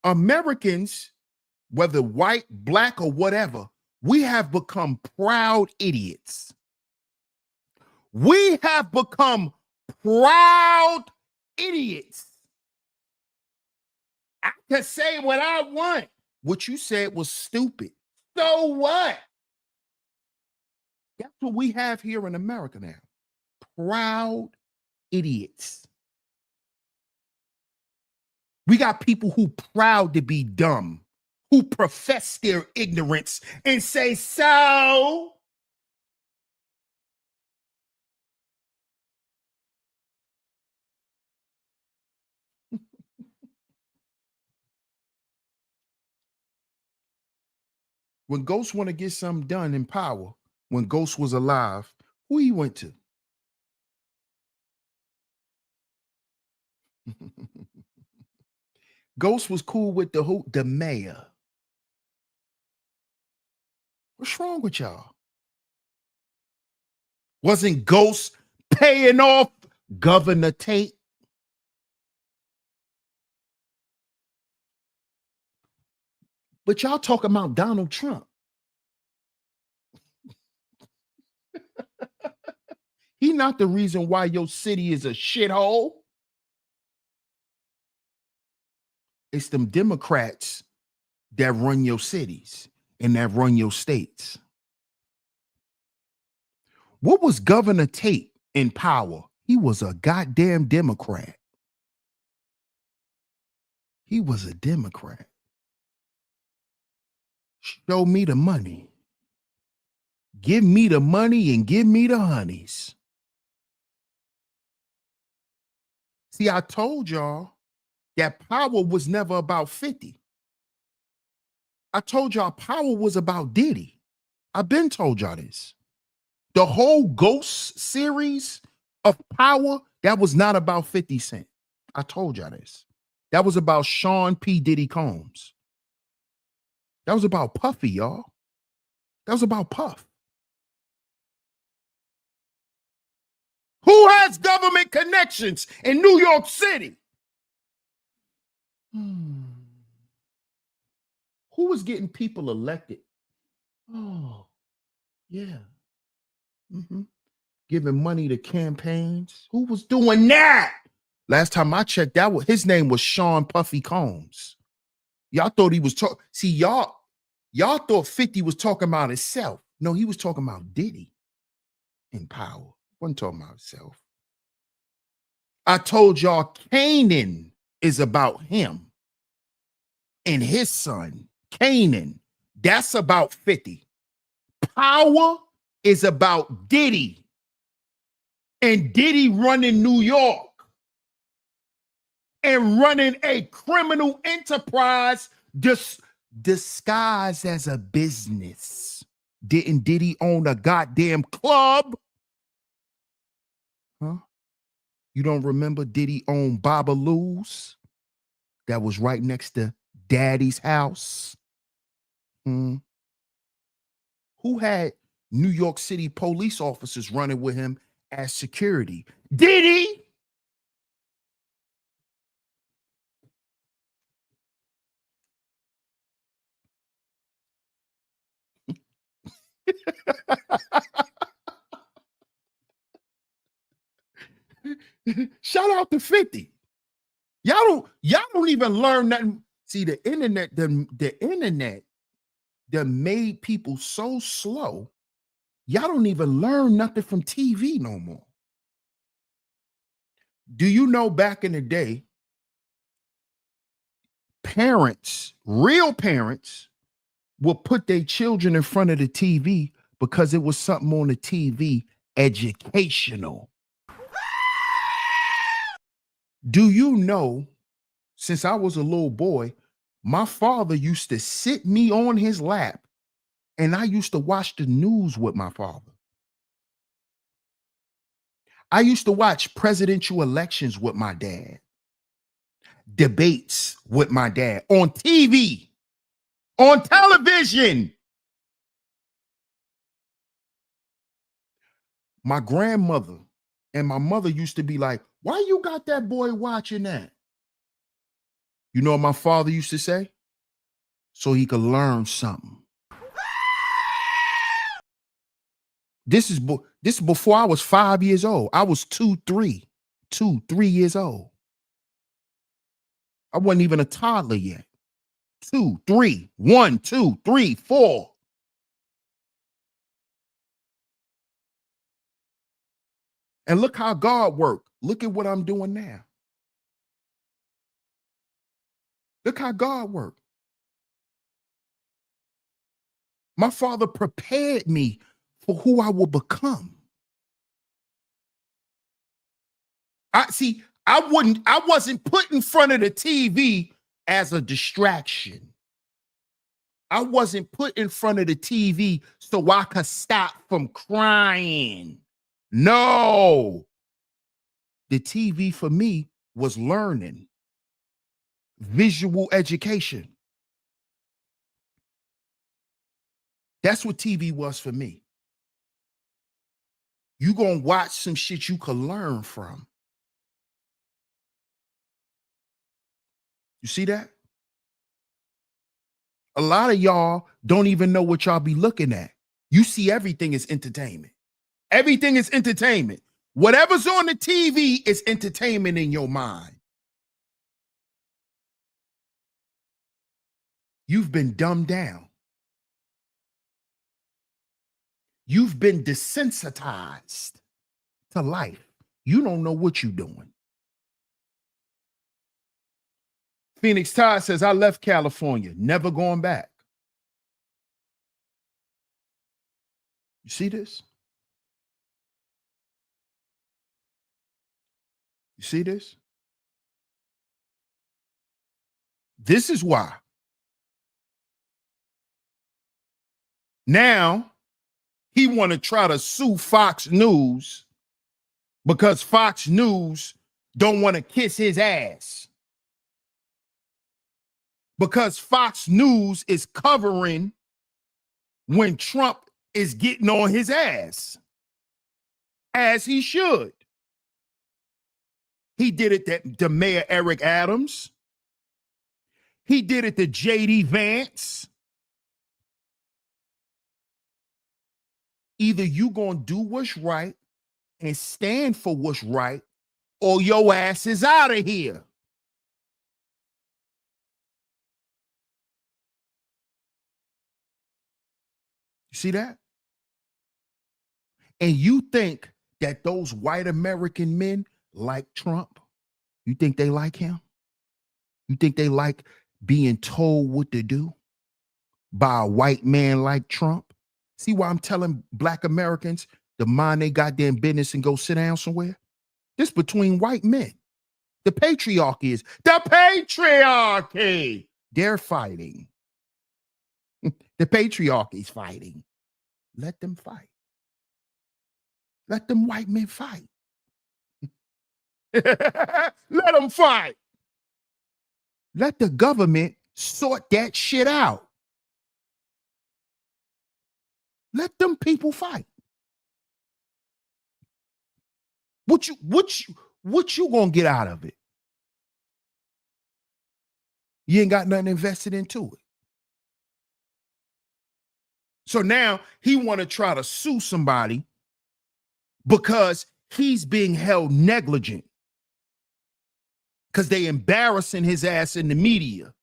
Americans, whether white, black, or whatever, we have become proud idiots. We have become proud idiots. I can say what I want. What you said was stupid. So what? That's what we have here in America now. Proud idiots. We got people who proud to be dumb. who profess their ignorance and say, so. When Ghost want to get something done in power, when Ghost was alive, who he went to? Ghost was cool with the mayor. What's wrong with y'all? Wasn't Ghost paying off Governor Tate? But y'all talking about Donald Trump. He not the reason why your city is a shithole. It's them Democrats that run your cities and that run your states. What was Governor Tate in power? He was a goddamn Democrat. He was a Democrat. Show me the money. Give me the money and give me the honeys. See, I told y'all that power was never about 50. I told y'all power was about Diddy. I've been told y'all this. The whole Ghost series of power, that was not about 50 Cent. I told y'all this. That was about Sean P. Diddy Combs. That was about Puffy, y'all. That was about Puff. Who has government connections in New York City? Who was getting people elected? Oh, yeah. Giving money to campaigns. Who was doing that? Last time I checked, his name was Sean Puffy Combs. Y'all thought he was talking. See, y'all thought 50 was talking about himself. No, he was talking about Diddy in power. Wasn't talking about himself. I told y'all Canaan is about him and his son, Canaan. That's about 50. Power is about Diddy. And Diddy running New York and running a criminal enterprise disguised as a business. Didn't Diddy own a goddamn club? Huh? You don't remember Diddy owned Babalu's? That was right next to Daddy's house. Who had New York City police officers running with him as security? Diddy. Shout out to 50. Y'all don't even learn nothing. See, the internet that made people so slow. Y'all don't even learn nothing from TV no more. Do you know back in the day, parents, real parents, would put their children in front of the TV because it was something on the TV educational. Do you know, since I was a little boy, my father used to sit me on his lap and I used to watch the news with my father. I used to watch presidential elections with my dad, debates with my dad on TV, on television. My grandmother and my mother used to be like, why you got that boy watching that? You know what my father used to say? So he could learn something. This is before I was 5 years old. I was 3 years old. I wasn't even a toddler yet. 2, 3, 1, 2, 3, 4. And look how God worked. Look at what I'm doing now. Look how God worked. My father prepared me for who I will become. I wasn't put in front of the TV as a distraction. I wasn't put in front of the TV so I could stop from crying. No. The TV for me was learning, visual education. That's what TV was for me. You gonna watch some shit you could learn from. You see that? A lot of y'all don't even know what y'all be looking at. You see everything is entertainment. Everything is entertainment. Whatever's on the TV is entertainment in your mind. You've been dumbed down. You've been desensitized to life. You don't know what you're doing. Phoenix Todd says, I left California, never going back. You see this? You see this? This is why. Now, he want to try to sue Fox News because Fox News don't want to kiss his ass. Because Fox News is covering when Trump is getting on his ass, as he should. He did it to Mayor Eric Adams. He did it to J.D. Vance. Either you gonna do what's right and stand for what's right, or your ass is out of here. You see that? And you think that those white American men like Trump? You think they like him? You think they like being told what to do by a white man like Trump? See why I'm telling black Americans to mind their goddamn business and go sit down somewhere? This between white men. The patriarchy is the patriarchy. They're fighting. The patriarchy's fighting. Let them fight. Let them white men fight. Let them fight. Let the government sort that shit out. Let them people fight. What you gonna get out of it? You ain't got nothing invested into it. So now he want to try to sue somebody because he's being held negligent, because they embarrassing his ass in the media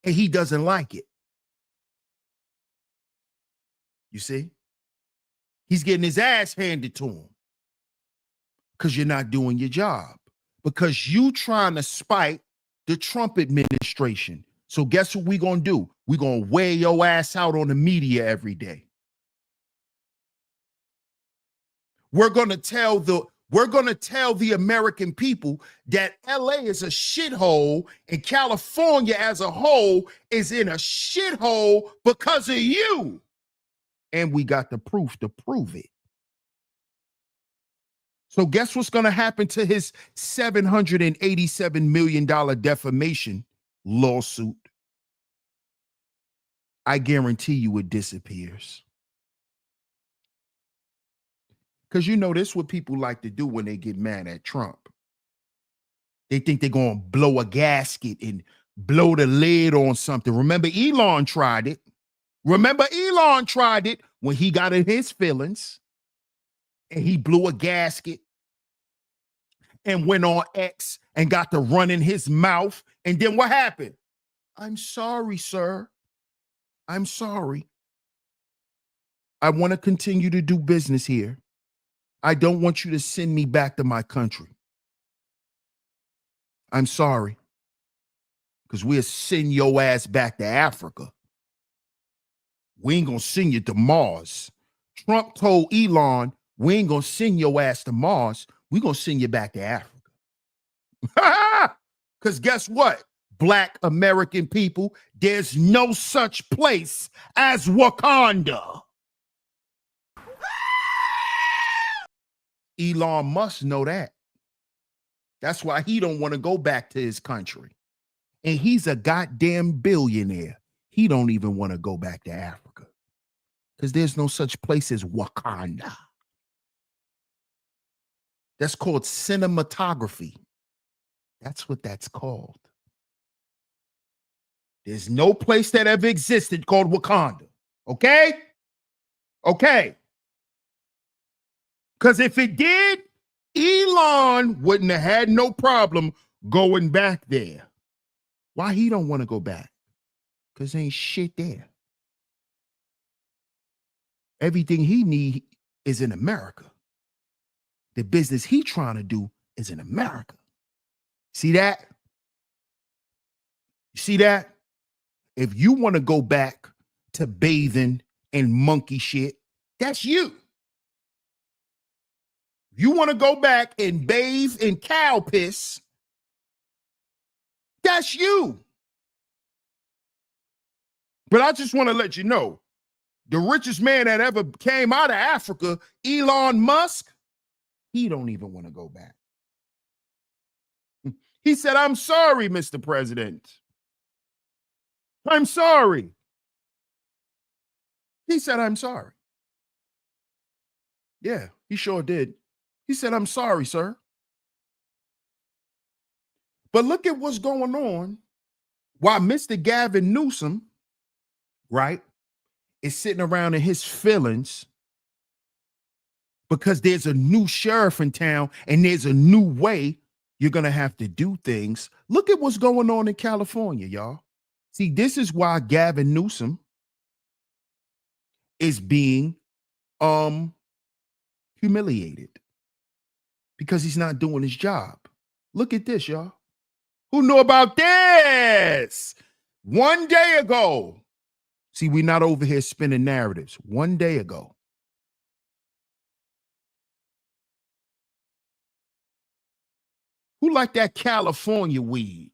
and he doesn't like it. You see? He's getting his ass handed to him because you're not doing your job, because you trying to spite the Trump administration. So guess what we gonna do? We gonna wear your ass out on the media every day. We're gonna tell the American people that LA is a shithole and California as a whole is in a shithole because of you. And we got the proof to prove it. So guess what's going to happen to his $787 million defamation lawsuit? I guarantee you it disappears. Because you know this is what people like to do when they get mad at Trump. They think they're going to blow a gasket and blow the lid on something. Remember, Elon tried it. When he got in his feelings and he blew a gasket and went on X and got to run in his mouth. And then what happened? I'm sorry, sir. I'm sorry. I want to continue to do business here. I don't want you to send me back to my country. I'm sorry. Because we'll send your ass back to Africa. We ain't gonna send you to Mars. Trump told Elon, we ain't gonna send your ass to Mars. We gonna send you back to Africa. Because guess what? Black American people, there's no such place as Wakanda. Elon Musk know that. That's why he don't want to go back to his country. And he's a goddamn billionaire. He don't even want to go back to Africa because there's no such place as Wakanda. That's called cinematography. That's what that's called. There's no place that ever existed called Wakanda. Okay? Okay. Because if it did, Elon wouldn't have had no problem going back there. Why he don't want to go back? Because ain't shit there. Everything he need is in America. The business he trying to do is in America. See that? You see that? If you want to go back to bathing and monkey shit, that's you. If you want to go back and bathe in cow piss, that's you. But I just want to let you know, the richest man that ever came out of Africa, Elon Musk, he don't even want to go back. He said, I'm sorry, Mr. President. I'm sorry. He said, I'm sorry. Yeah, he sure did. He said, I'm sorry, sir. But look at what's going on while Mr. Gavin Newsom, right, is sitting around in his feelings because there's a new sheriff in town and there's a new way you're going to have to do things. Look at what's going on in California, y'all. See, this is why Gavin Newsom is being humiliated because he's not doing his job. Look at this, y'all. Who knew about this? 1 day ago. See, we're not over here spinning narratives. 1 day ago. Who like that California weed?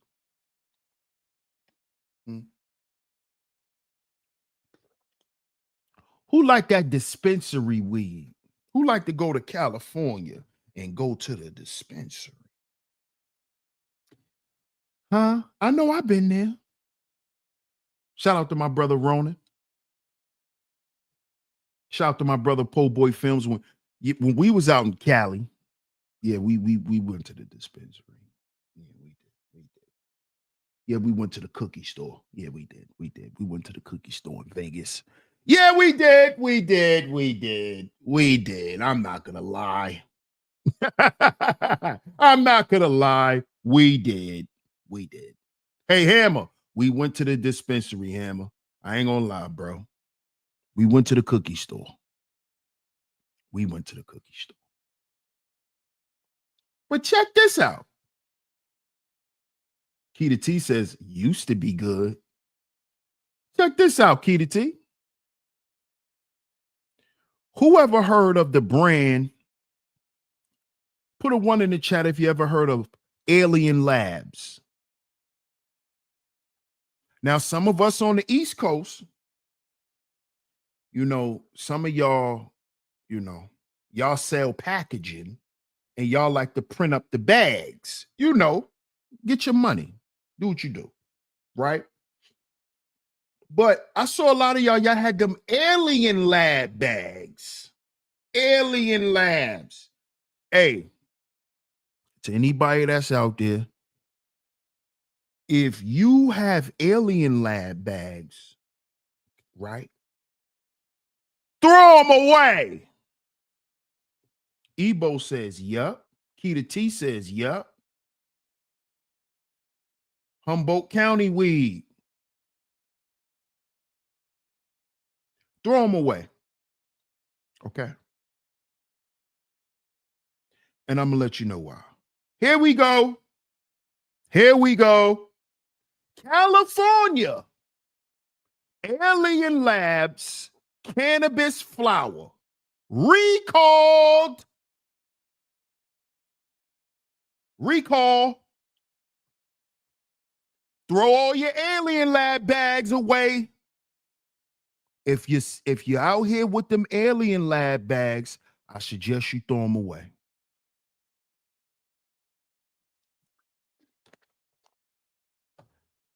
Who like that dispensary weed? Who like to go to California and go to the dispensary? Huh? I know I've been there. Shout out to my brother Ronan. Shout out to my brother Po Boy Films. When we was out in Cali, yeah, we went to the dispensary. Yeah, we did. Yeah, we went to the cookie store. Yeah, we did. We went to the cookie store in Vegas. Yeah, we did. I'm not gonna lie. I'm not gonna lie. We did. Hey, Hammer, we went to the dispensary, Hammer. I ain't gonna lie, bro. We went to the cookie store. But check this out. Keita T says, used to be good. Check this out, Keita T. Whoever heard of the brand, put a 1 in the chat if you ever heard of Alien Labs. Now, some of us on the East Coast, some of y'all, y'all sell packaging and y'all like to print up the bags. Get your money. Do what you do, right? But I saw a lot of y'all had them Alien Lab bags. Alien Labs. Hey, to anybody that's out there, if you have Alien Lab bags, right? Throw them away. Ebo says, yup. Keita T says, yup. Humboldt County weed. Throw them away. Okay. And I'm going to let you know why. Here we go. California Alien Labs cannabis flower recalled. Recall. Throw all your Alien Lab bags away. If you're out here with them Alien Lab bags, I suggest you throw them away.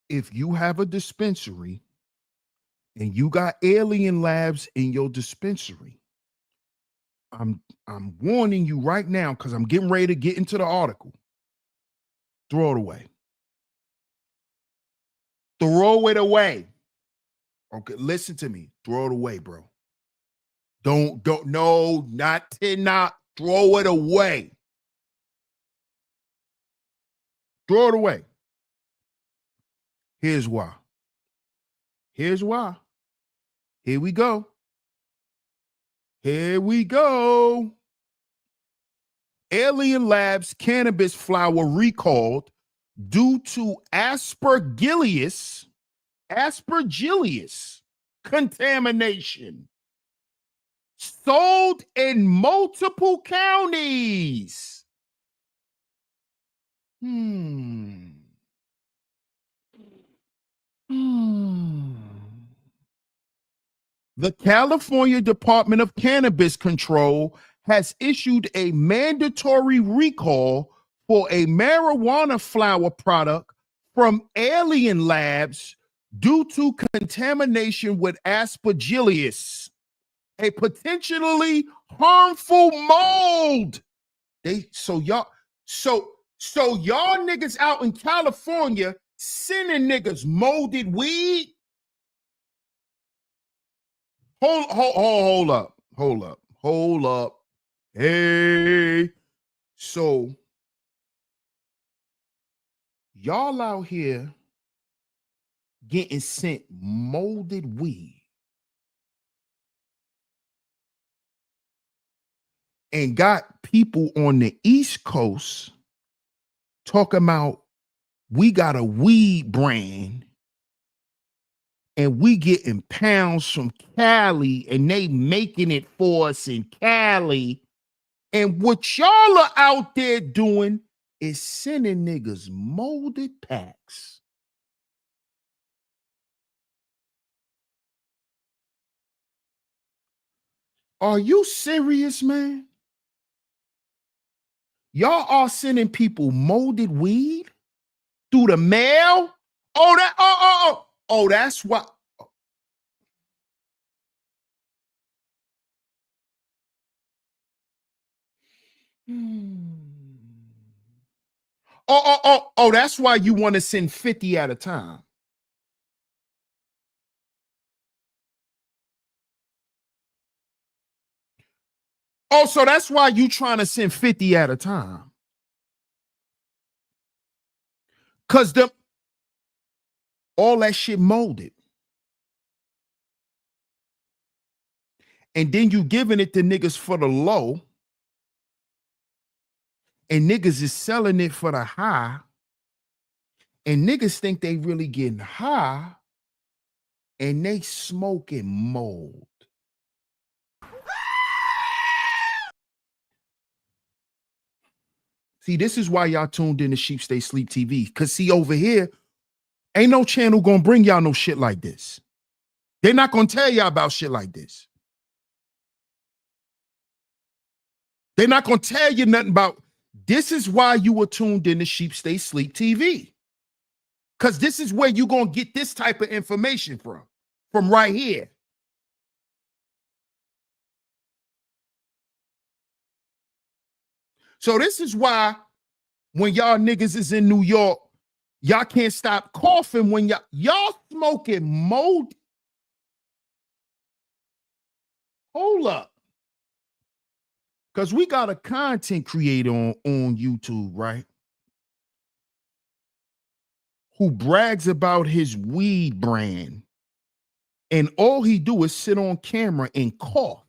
If you have a dispensary and you got Alien Labs in your dispensary, I'm warning you right now because I'm getting ready to get into the article. Throw it away. Throw it away. Okay, listen to me. Throw it away, bro. Don't, no, not throw it away. Throw it away. Here's why. Here's why. Here we go. Here we go. Alien Labs cannabis flower recalled due to aspergillus contamination. Sold in multiple counties. The California Department of Cannabis Control has issued a mandatory recall for a marijuana flower product from Alien Labs due to contamination with aspergillus, a potentially harmful mold. So y'all niggas out in California sending niggas molded weed. Hold up. Hey, so y'all out here getting sent molded weed and got people on the East Coast talking about we got a weed brand and we getting pounds from Cali and they making it for us in Cali. And what y'all are out there doing is sending niggas molded packs. Are you serious, man? Y'all are sending people molded weed through the mail? Oh, that's what. Oh, that's why you want to send 50 at a time. Oh, so that's why you trying to send 50 at a time. Because all that shit molded. And then you giving it to niggas for the low. And niggas is selling it for the high. And niggas think they really getting high. And they smoking mold. See, this is why y'all tuned in to Sheep Stay Sleep TV. Because see, over here, ain't no channel gonna bring y'all no shit like this. They're not gonna tell y'all about shit like this. They're not gonna tell you nothing about. This is why you were tuned in to Sheep Stay Sleep TV. Because this is where you're gonna get this type of information from right here. So this is why when y'all niggas is in New York, y'all can't stop coughing when y'all smoking mold. Hold up. Because we got a content creator on YouTube, right? Who brags about his weed brand. And all he do is sit on camera and cough.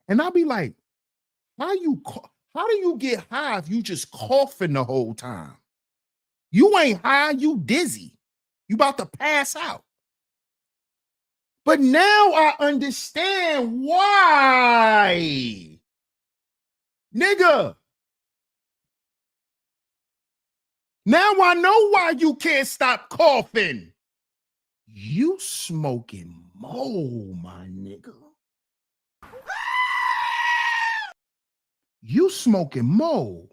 And I'll be like, how do you get high if you just coughing the whole time? You ain't high, you dizzy. You about to pass out. But now I understand why. Nigga. Now I know why you can't stop coughing. You smoking mo, my nigga. You smoking mo.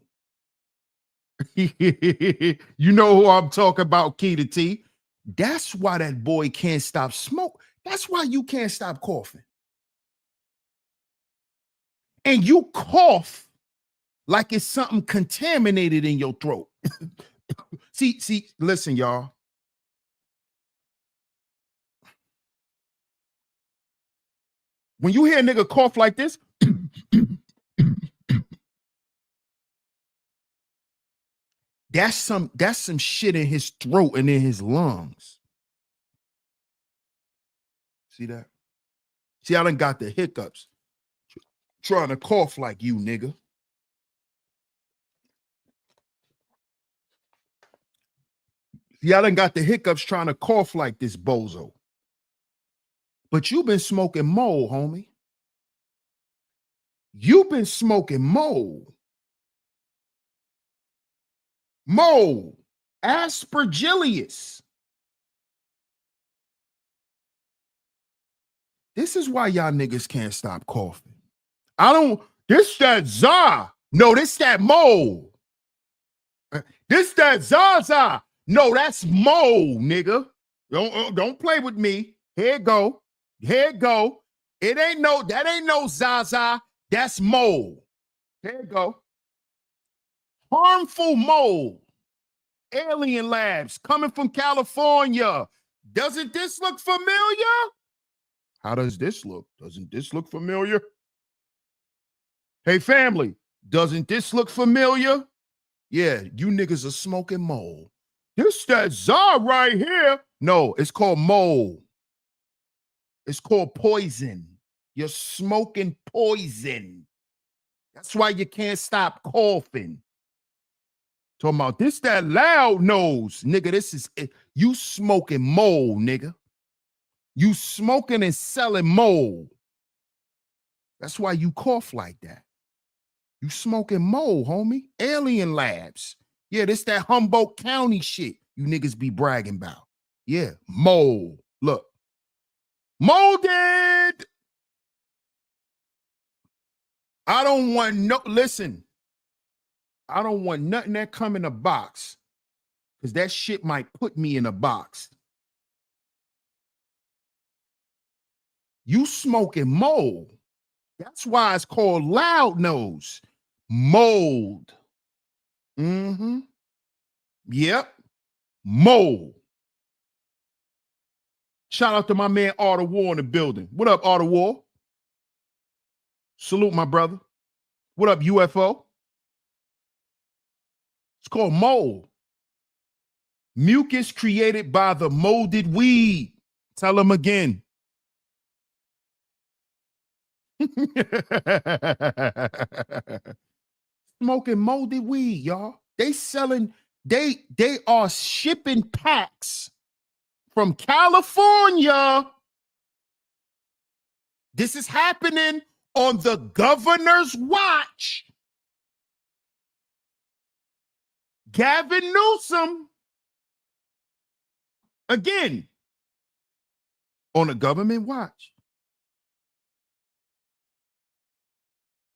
You know who I'm talking about, Key to T. That's why that boy can't stop smoke. That's why you can't stop coughing. And you cough like it's something contaminated in your throat. See, listen, y'all. When you hear a nigga cough like this, that's some shit in his throat and in his lungs. See that? See, I done got the hiccups trying to cough like you, nigga. See, I done got the hiccups trying to cough like this bozo. But you've been smoking mo, homie. You've been smoking mo. Mo. Aspergillius. This is why y'all niggas can't stop coughing. This that za. No, this that mo. This that zaza. No, that's mo, nigga. Don't play with me. Here it go. Here it go. That ain't no zaza. That's mold. There you go. Harmful mold. Alien labs coming from California. Doesn't this look familiar? How does this look? Doesn't this look familiar? Hey, family, doesn't this look familiar? Yeah, you niggas are smoking mold. This that za right here. No, it's called mold. It's called poison. You're smoking poison. That's why you can't stop coughing. Talking about this, that loud nose. Nigga, this is it. You smoking mold, nigga. You smoking and selling mold. That's why you cough like that. You smoking mold, homie. Alien labs. Yeah, this that Humboldt County shit you niggas be bragging about. Yeah, mold. Look. Molded. I don't want listen. I don't want nothing that come in a box, because that shit might put me in a box. You smoking mold. That's why it's called loud nose. Mold. Mm-hmm. Yep. Mold. Shout out to my man Art of War in the building. What up, Art of War? Salute, my brother. What up, UFO? It's called mold. Mucus created by the molded weed. Tell them again. Smoking molded weed, y'all. They are shipping packs from California. This is happening on the governor's watch. Gavin Newsom, again, on a government watch.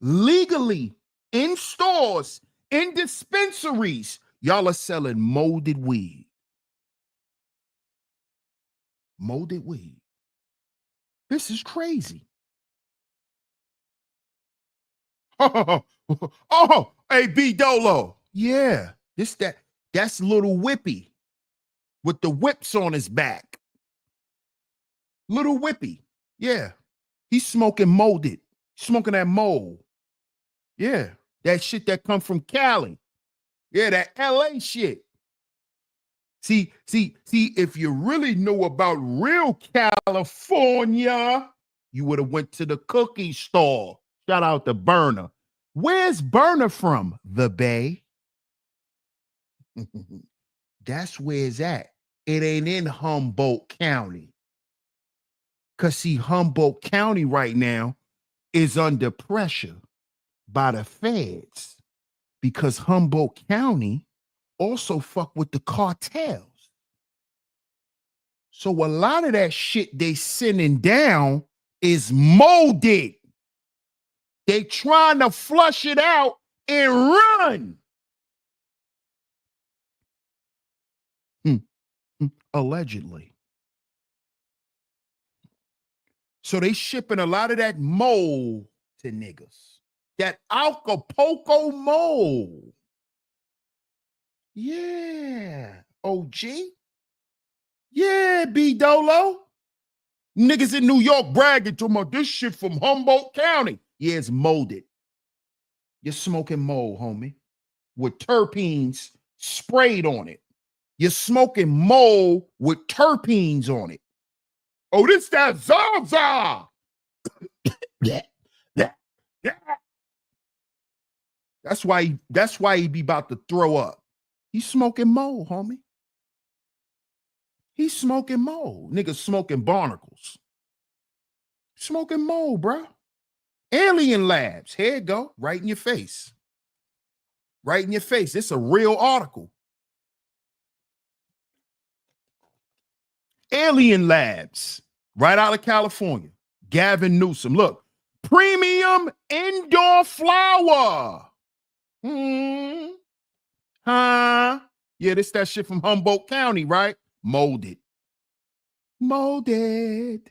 Legally, in stores, in dispensaries, y'all are selling molded weed. Molded weed. This is crazy. Oh, hey, B Dolo. Yeah, that's little Whippy with the whips on his back. Little Whippy. Yeah. He's smoking molded. Smoking that mold. Yeah. That shit that come from Cali. Yeah, that LA shit. See, if you really know about real California, you would have went to the cookie store. Shout out to Burner. Where's Burner from? The Bay. That's where it's at. It ain't in Humboldt County. Because see, Humboldt County right now is under pressure by the feds because Humboldt County also fuck with the cartels. So a lot of that shit they sending down is molded. They trying to flush it out and run. Allegedly. So they shipping a lot of that mold to niggas. That Acapulco mold. Yeah. OG. Yeah, B Dolo. Niggas in New York bragging to me, this shit from Humboldt County. Yeah, it's molded. You're smoking mold, homie, with terpenes sprayed on it. You're smoking mold with terpenes on it. Oh, this that Zaza. Yeah. That's why he be about to throw up. He's smoking mold, homie. He's smoking mold. Niggas smoking barnacles. Smoking mold, bro. Alien Labs. Here it go. Right in your face. Right in your face. It's a real article. Alien Labs. Right out of California. Gavin Newsom. Look. Premium indoor flower. Huh? Yeah, this that shit from Humboldt County, right? Molded. Molded.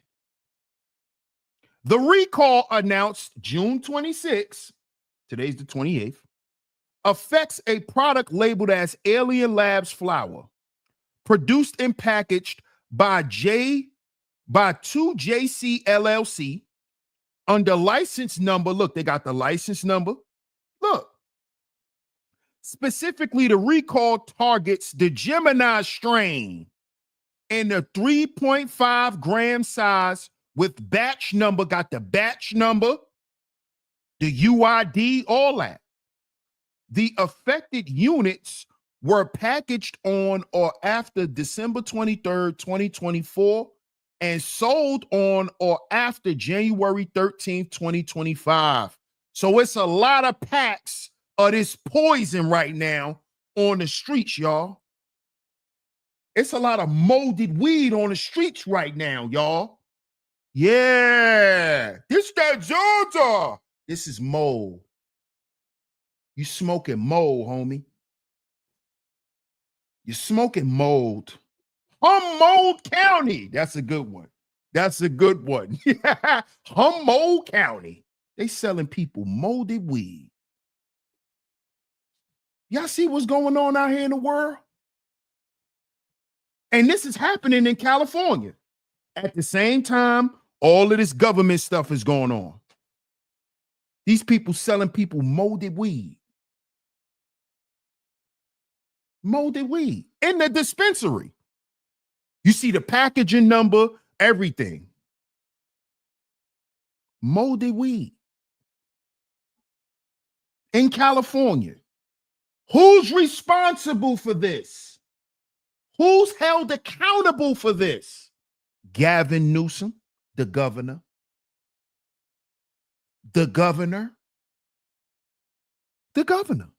The recall announced June 26th, today's the 28th, affects a product labeled as Alien Labs flower, produced and packaged by 2JC LLC under license number. Look, they got the license number. Look. Specifically, the recall targets the Gemini strain in the 3.5 gram size with batch number, got the batch number, the UID, all that. The affected units were packaged on or after December 23rd, 2024, and sold on or after January 13th, 2025. So it's a lot of packs of this poison right now on the streets, y'all. It's a lot of molded weed on the streets right now, y'all. Yeah. This that Georgia. This is mold. You smoking mold, homie. You're smoking mold. Humboldt County. That's a good one. That's a good one. Humboldt County. They selling people molded weed. Y'all see what's going on out here in the world? And this is happening in California. At the same time, all of this government stuff is going on. These people selling people molded weed. Molded weed in the dispensary. You see the packaging number, everything. Molded weed. In California. Who's responsible for this? Who's held accountable for this? Gavin Newsom, the governor. The governor. The governor.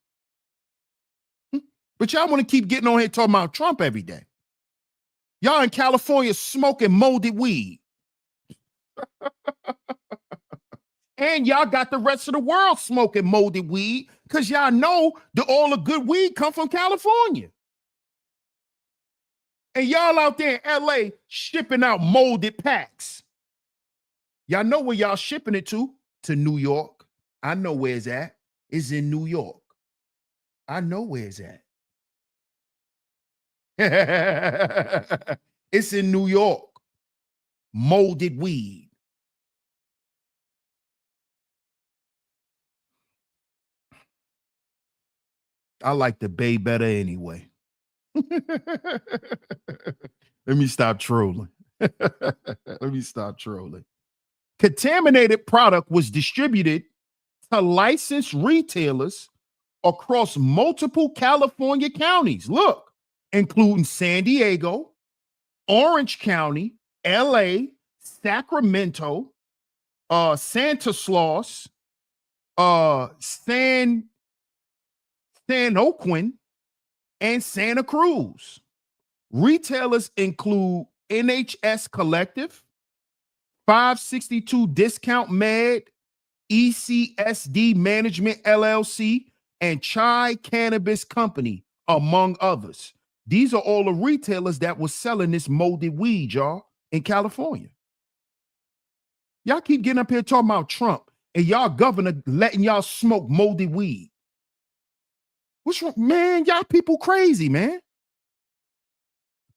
But y'all want to keep getting on here talking about Trump every day. Y'all in California smoking molded weed. And y'all got the rest of the world smoking molded weed because y'all know that all the good weed come from California. And y'all out there in LA shipping out molded packs. Y'all know where y'all shipping it to? To New York. I know where it's at. It's in New York. I know where it's at. It's in New York. Molded weed. I like the Bay better anyway. Let me stop trolling. Let me stop trolling. Contaminated product was distributed to licensed retailers across multiple California counties. Look, including San Diego, Orange County, LA, Sacramento, Santa Claus, San Joaquin, and Santa Cruz. Retailers include NHS Collective, 562 Discount Med, ECSD Management LLC, and Chai Cannabis Company, among others. These are all the retailers that were selling this molded weed, y'all, in California. Y'all keep getting up here talking about Trump and y'all governor letting y'all smoke molded weed. What's wrong? Man, y'all people crazy, man.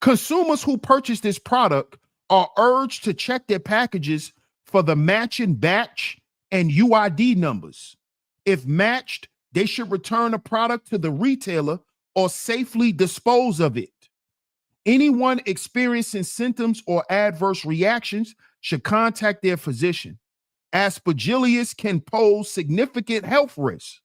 Consumers who purchase this product are urged to check their packages for the matching batch and UID numbers. If matched, they should return a product to the retailer or safely dispose of it. Anyone experiencing symptoms or adverse reactions should contact their physician. Aspergillus can pose significant health risks,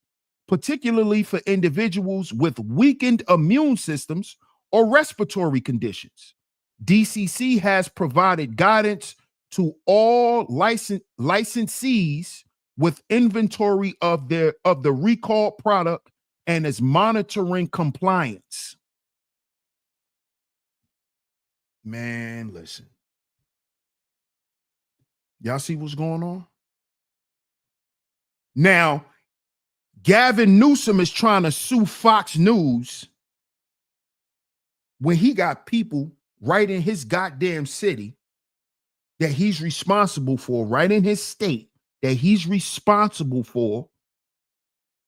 particularly for individuals with weakened immune systems or respiratory conditions. DCC has provided guidance to all licensees with inventory of the recalled product and is monitoring compliance. Man, listen. Y'all see what's going on? Now, Gavin Newsom is trying to sue Fox News when he got people right in his goddamn city that he's responsible for, right in his state that he's responsible for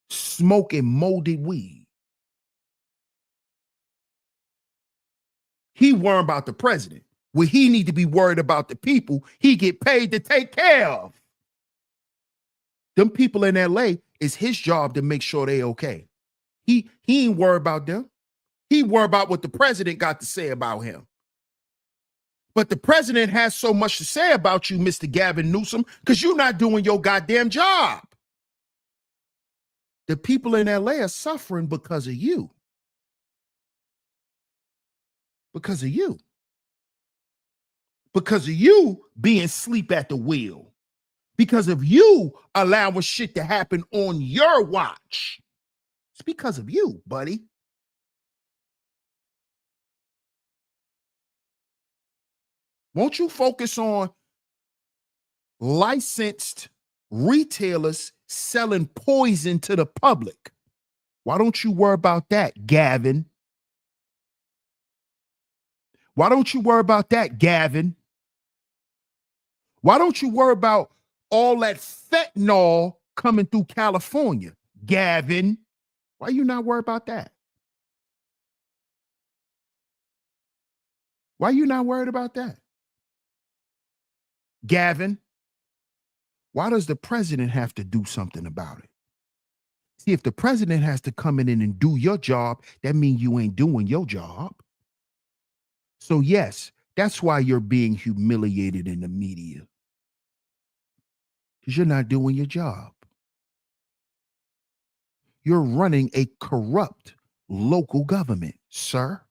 smoking molded weed. He worried about the president. Where he need to be worried about the people he get paid to take care of. Them people in LA, it's his job to make sure they okay. He ain't worried about them. He worried about what the president got to say about him. But the president has so much to say about you, Mr. Gavin Newsom, because you're not doing your goddamn job. The people in LA are suffering because of you. Because of you. Because of you being asleep at the wheel. Because of you allowing shit to happen on your watch. It's because of you, buddy. Won't you focus on licensed retailers selling poison to the public? Why don't you worry about that, Gavin? Why don't you worry about that, Gavin? Why don't you worry about all that fentanyl coming through California, Gavin? Why you not worried about that? Why you not worried about that? Gavin, why does the president have to do something about it? See, if the president has to come in and do your job, that means you ain't doing your job. So yes, that's why you're being humiliated in the media. Because you're not doing your job. You're running a corrupt local government, sir.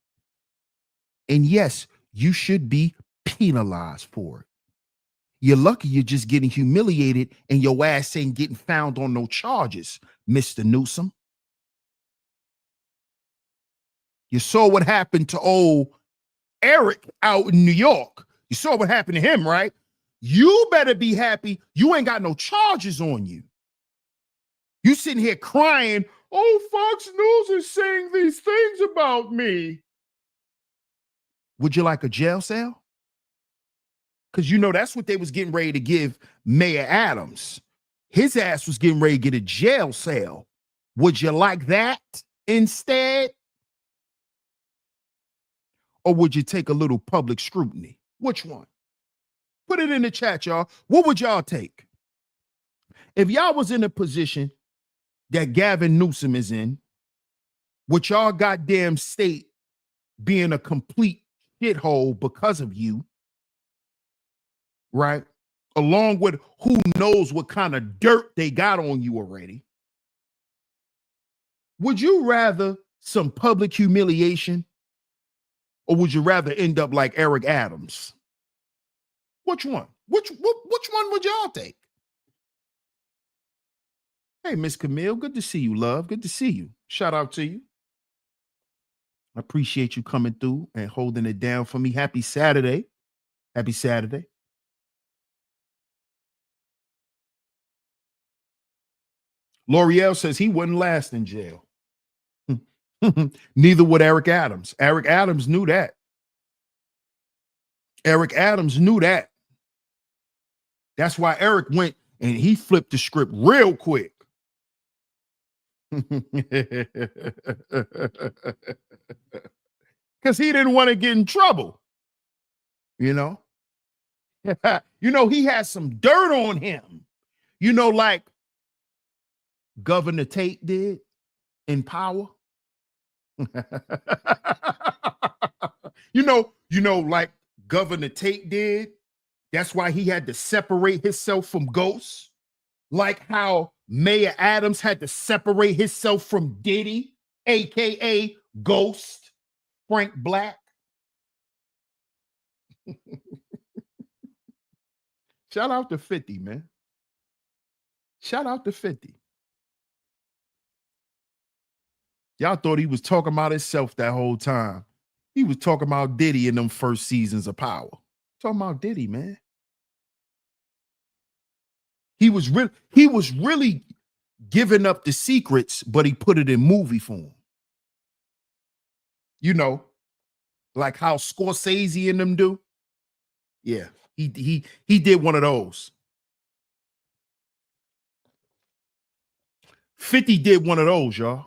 And yes, you should be penalized for it. You're lucky you're just getting humiliated and your ass ain't getting found on no charges, Mr. Newsom. You saw what happened to old Eric out in New York. You saw what happened to him, right? You better be happy you ain't got no charges on you. You sitting here crying, oh, Fox News is saying these things about me. Would you like a jail cell? Because you know that's what they was getting ready to give Mayor Adams. His ass was getting ready to get a jail cell. Would you like that instead? Or would you take a little public scrutiny? Which one? Put it in the chat, y'all. What would y'all take? If y'all was in a position that Gavin Newsom is in, with y'all goddamn state being a complete shithole because of you, right? Along with who knows what kind of dirt they got on you already. Would you rather some public humiliation Or would you rather end up like Eric Adams? Which one? Which one would y'all take? Hey, Miss Camille, good to see you, love. Good to see you. Shout out to you. I appreciate you coming through and holding it down for me. Happy Saturday. Happy Saturday. L'Oreal says he wouldn't last in jail. Neither would Eric Adams. Eric Adams knew that. Eric Adams knew that. That's why Eric went and he flipped the script real quick. Because he didn't want to get in trouble. You know? You know, he had some dirt on him. You know, like Governor Tate did in Power. you know, like Governor Tate did. That's why he had to separate himself from ghosts. Like how Mayor Adams had to separate himself from Diddy, aka Ghost, Frank Black. Shout out to 50, man. Shout out to 50. Y'all thought he was talking about himself that whole time. He was talking about Diddy in them first seasons of Power. Talking about Diddy, man. He was really giving up the secrets, but he put it in movie form. You know, like how Scorsese and them do. Yeah, he did one of those. 50 did one of those, y'all.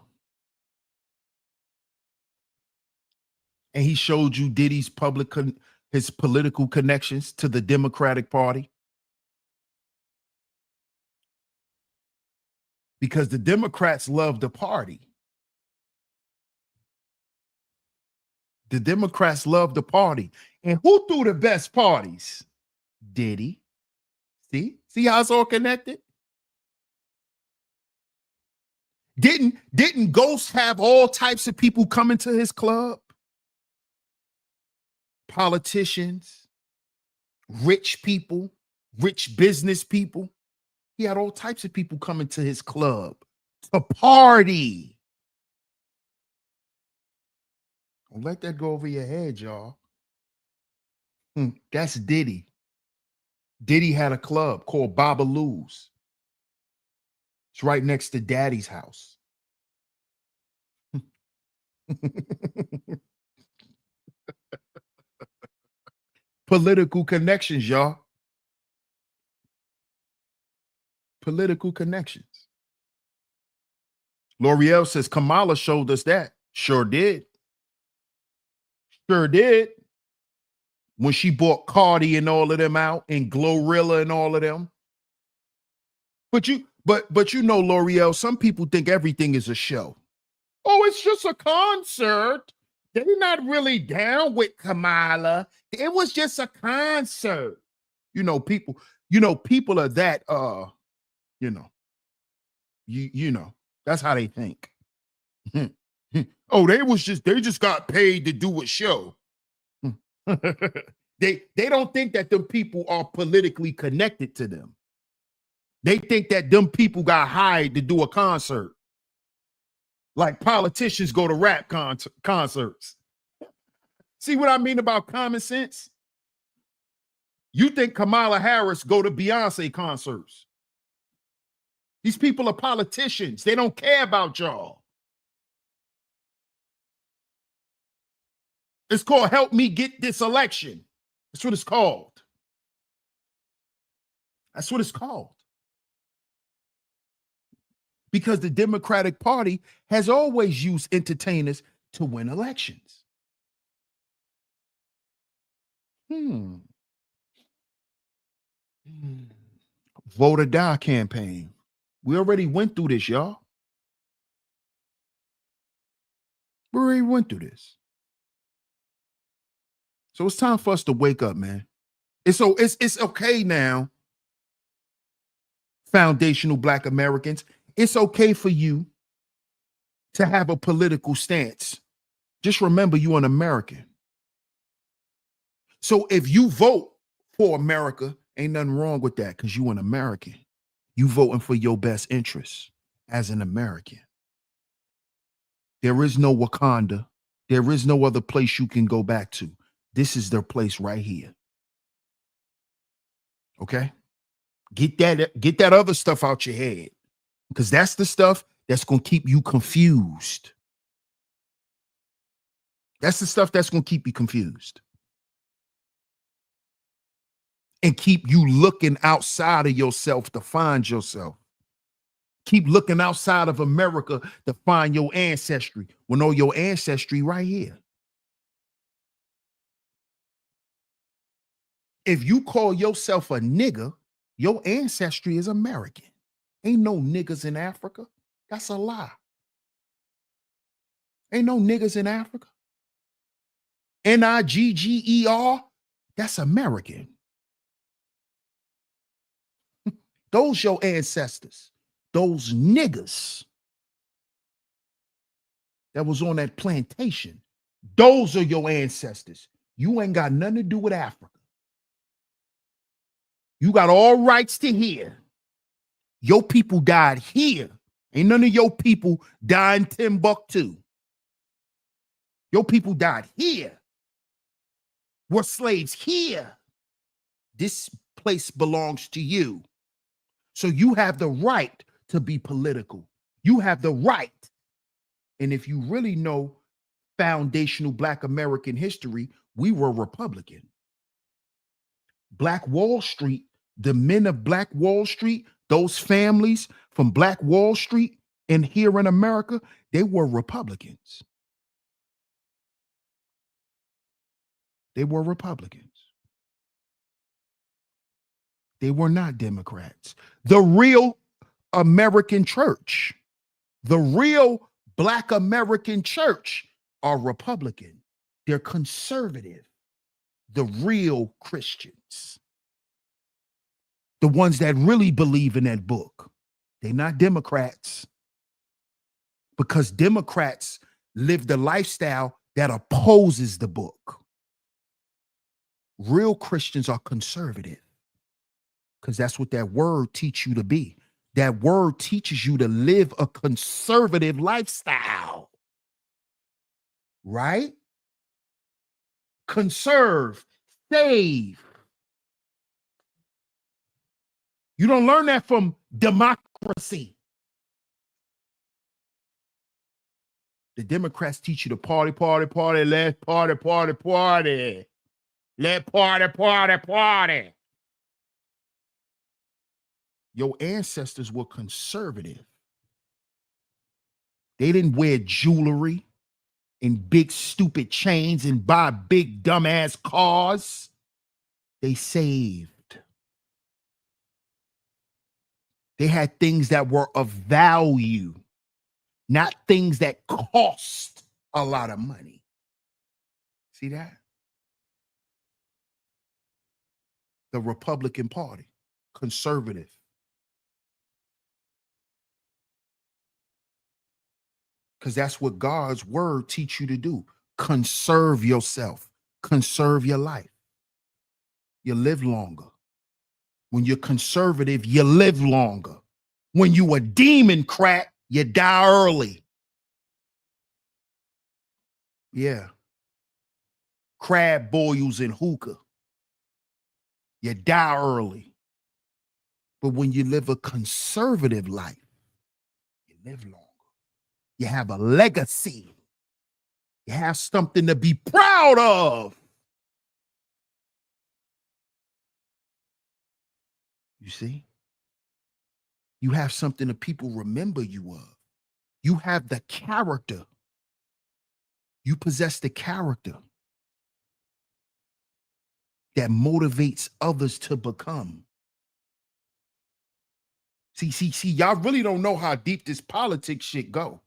And he showed you Diddy's his political connections to the Democratic Party. Because the Democrats love the party. The Democrats love the party. And who threw the best parties? Diddy. See how it's all connected? Didn't Ghost have all types of people coming to his club? Politicians, rich people, rich business people. He had all types of people coming to his club to party. Don't let that go over your head, y'all. That's Diddy. Diddy had a club called Babalu's. It's right next to Daddy's house. Political connections, y'all. Political connections. L'Oreal says Kamala showed us that. Sure did. Sure did. When she bought Cardi and all of them out, and Glorilla and all of them. But you know, L'Oreal, some people think everything is a show. Oh, it's just a concert. They're not really down with Kamala. It was just a concert. You know, people are that you know, that's how they think. Oh, they just got paid to do a show. They don't think that them people are politically connected to them. They think that them people got hired to do a concert. Like politicians go to rap concerts. See what I mean about common sense? You think Kamala Harris go to Beyonce concerts. These people are politicians. They don't care about y'all. It's called Help Me Get This Election. That's what it's called. That's what it's called. Because the Democratic Party has always used entertainers to win elections. Vote or die campaign. We already went through this, y'all. We already went through this. So it's time for us to wake up, man. It's okay now, foundational Black Americans. It's okay for you to have a political stance. Just remember you're an American. So if you vote for America, ain't nothing wrong with that because you an American. You voting for your best interests as an American. There is no Wakanda. There is no other place you can go back to. This is their place right here. Okay? Get that other stuff out your head because that's the stuff that's going to keep you confused. That's the stuff that's going to keep you confused and keep you looking outside of yourself to find yourself. Keep looking outside of America to find your ancestry. Well, no, your ancestry right here. If you call yourself a nigger, your ancestry is American. Ain't no niggas in Africa. That's a lie. Ain't no niggas in Africa. Nigger, that's American. Those your ancestors. Those niggas that was on that plantation. Those are your ancestors. You ain't got nothing to do with Africa. You got all rights to here. Your people died here. Ain't none of your people died in Timbuktu. Your people died here. Were slaves here. This place belongs to you. So you have the right to be political. You have the right. And if you really know foundational Black American history, we were Republican. Black Wall Street, the men of Black Wall Street, those families from Black Wall Street and here in America, they were Republicans. They were Republicans. They were not Democrats. The real American church, the real Black American church are Republican. They're conservative. The real Christians. The ones that really believe in that book. They're not Democrats. Because Democrats live the lifestyle that opposes the book. Real Christians are conservative. Because that's what that word teaches you to be. That word teaches you to live a conservative lifestyle. Right? Conserve, save. You don't learn that from democracy. The Democrats teach you to party, party, party, let's party, party, party. Let party, party, party. Your ancestors were conservative. They didn't wear jewelry and big stupid chains and buy big dumbass cars. They saved. They had things that were of value, not things that cost a lot of money. See that? The Republican Party, conservative. Because that's what God's word teach you to do. Conserve yourself. Conserve your life. You live longer. When you're conservative, you live longer. When you a demon crack, you die early. Yeah. Crab boils and hookah. You die early. But when you live a conservative life, you live longer. You have a legacy. You have something to be proud of. You see? You have something that people remember you of. You have the character. You possess the character that motivates others to become. See, y'all really don't know how deep this politics shit go.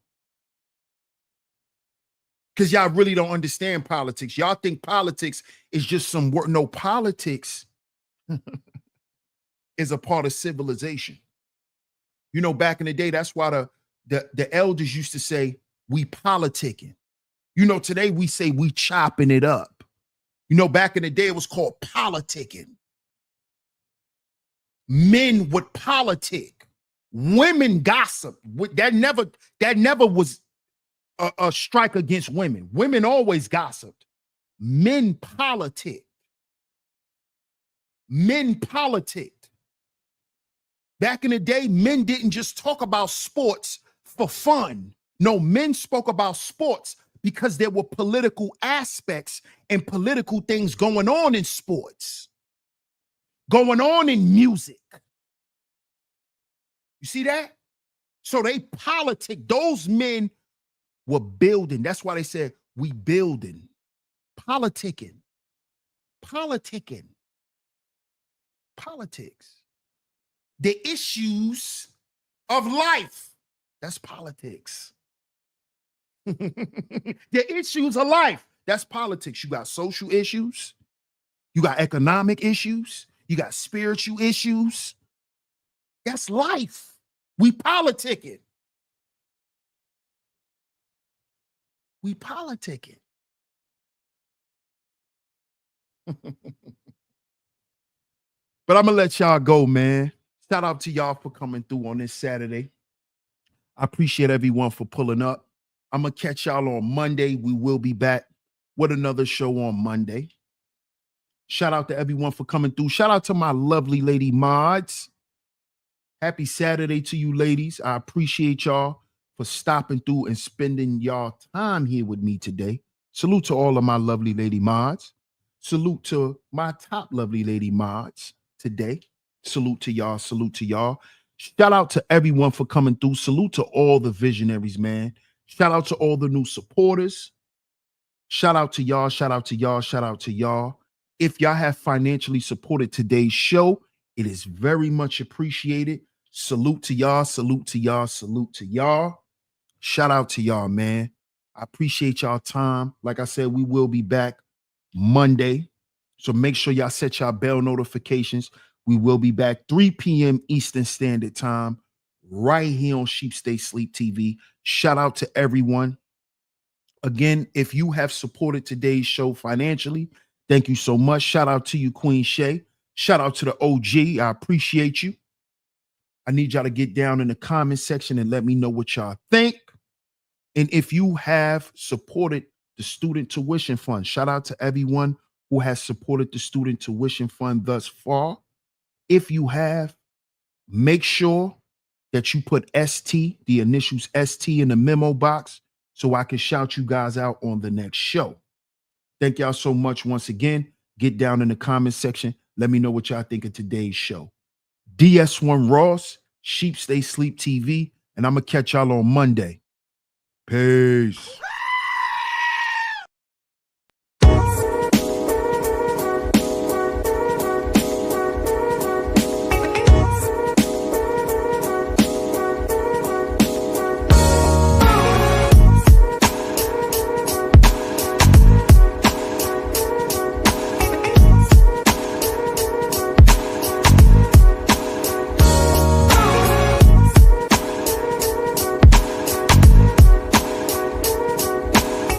Because y'all really don't understand politics. Y'all think politics is just some work. No, politics is a part of civilization. You know, back in the day, that's why the elders used to say, we politicking. You know, today we say we chopping it up. You know, back in the day, it was called politicking. Men would politic. Women gossip. That never was a strike against women. Women always gossiped. Men politic. Men politicked. Back in the day, men didn't just talk about sports for fun. No, men spoke about sports because there were political aspects and political things going on in sports, going on in music. You see that? So they politic. Those men were building. That's why they said, we building. Politicking. Politicking. Politics. The issues of life. That's politics. The issues of life. That's politics. You got social issues. You got economic issues. You got spiritual issues. That's life. We politicking. We politicking. But I'm going to let y'all go, man. Shout out to y'all for coming through on this Saturday. I appreciate everyone for pulling up. I'm going to catch y'all on Monday. We will be back with another show on Monday. Shout out to everyone for coming through. Shout out to my lovely lady mods. Happy Saturday to you ladies. I appreciate y'all for stopping through and spending y'all time here with me today. Salute to all of my lovely lady mods. Salute to my top lovely lady mods today. Salute to y'all. Salute to y'all. Shout out to everyone for coming through. Salute to all the visionaries, man. Shout out to all the new supporters. Shout out to y'all. Shout out to y'all. Shout out to y'all. If y'all have financially supported today's show, it is very much appreciated. Salute to y'all. Salute to y'all. Salute to y'all. Shout out to y'all, man. I appreciate y'all time. Like I said, we will be back Monday. So make sure y'all set y'all bell notifications. We will be back 3 p.m. Eastern Standard Time right here on Sheep Stay Sleep TV. Shout out to everyone. Again, if you have supported today's show financially, thank you so much. Shout out to you, Queen Shay. Shout out to the OG. I appreciate you. I need y'all to get down in the comment section and let me know what y'all think. And if you have supported the Student Tuition Fund, shout out to everyone who has supported the Student Tuition Fund thus far. If you have, make sure that you put ST, the initials ST, in the memo box so I can shout you guys out on the next show. Thank y'all so much once again. Get down in the comment section. Let me know what y'all think of today's show. DS1 Ross, Sheep Stay Sleep TV, and I'm going to catch y'all on Monday. Peace.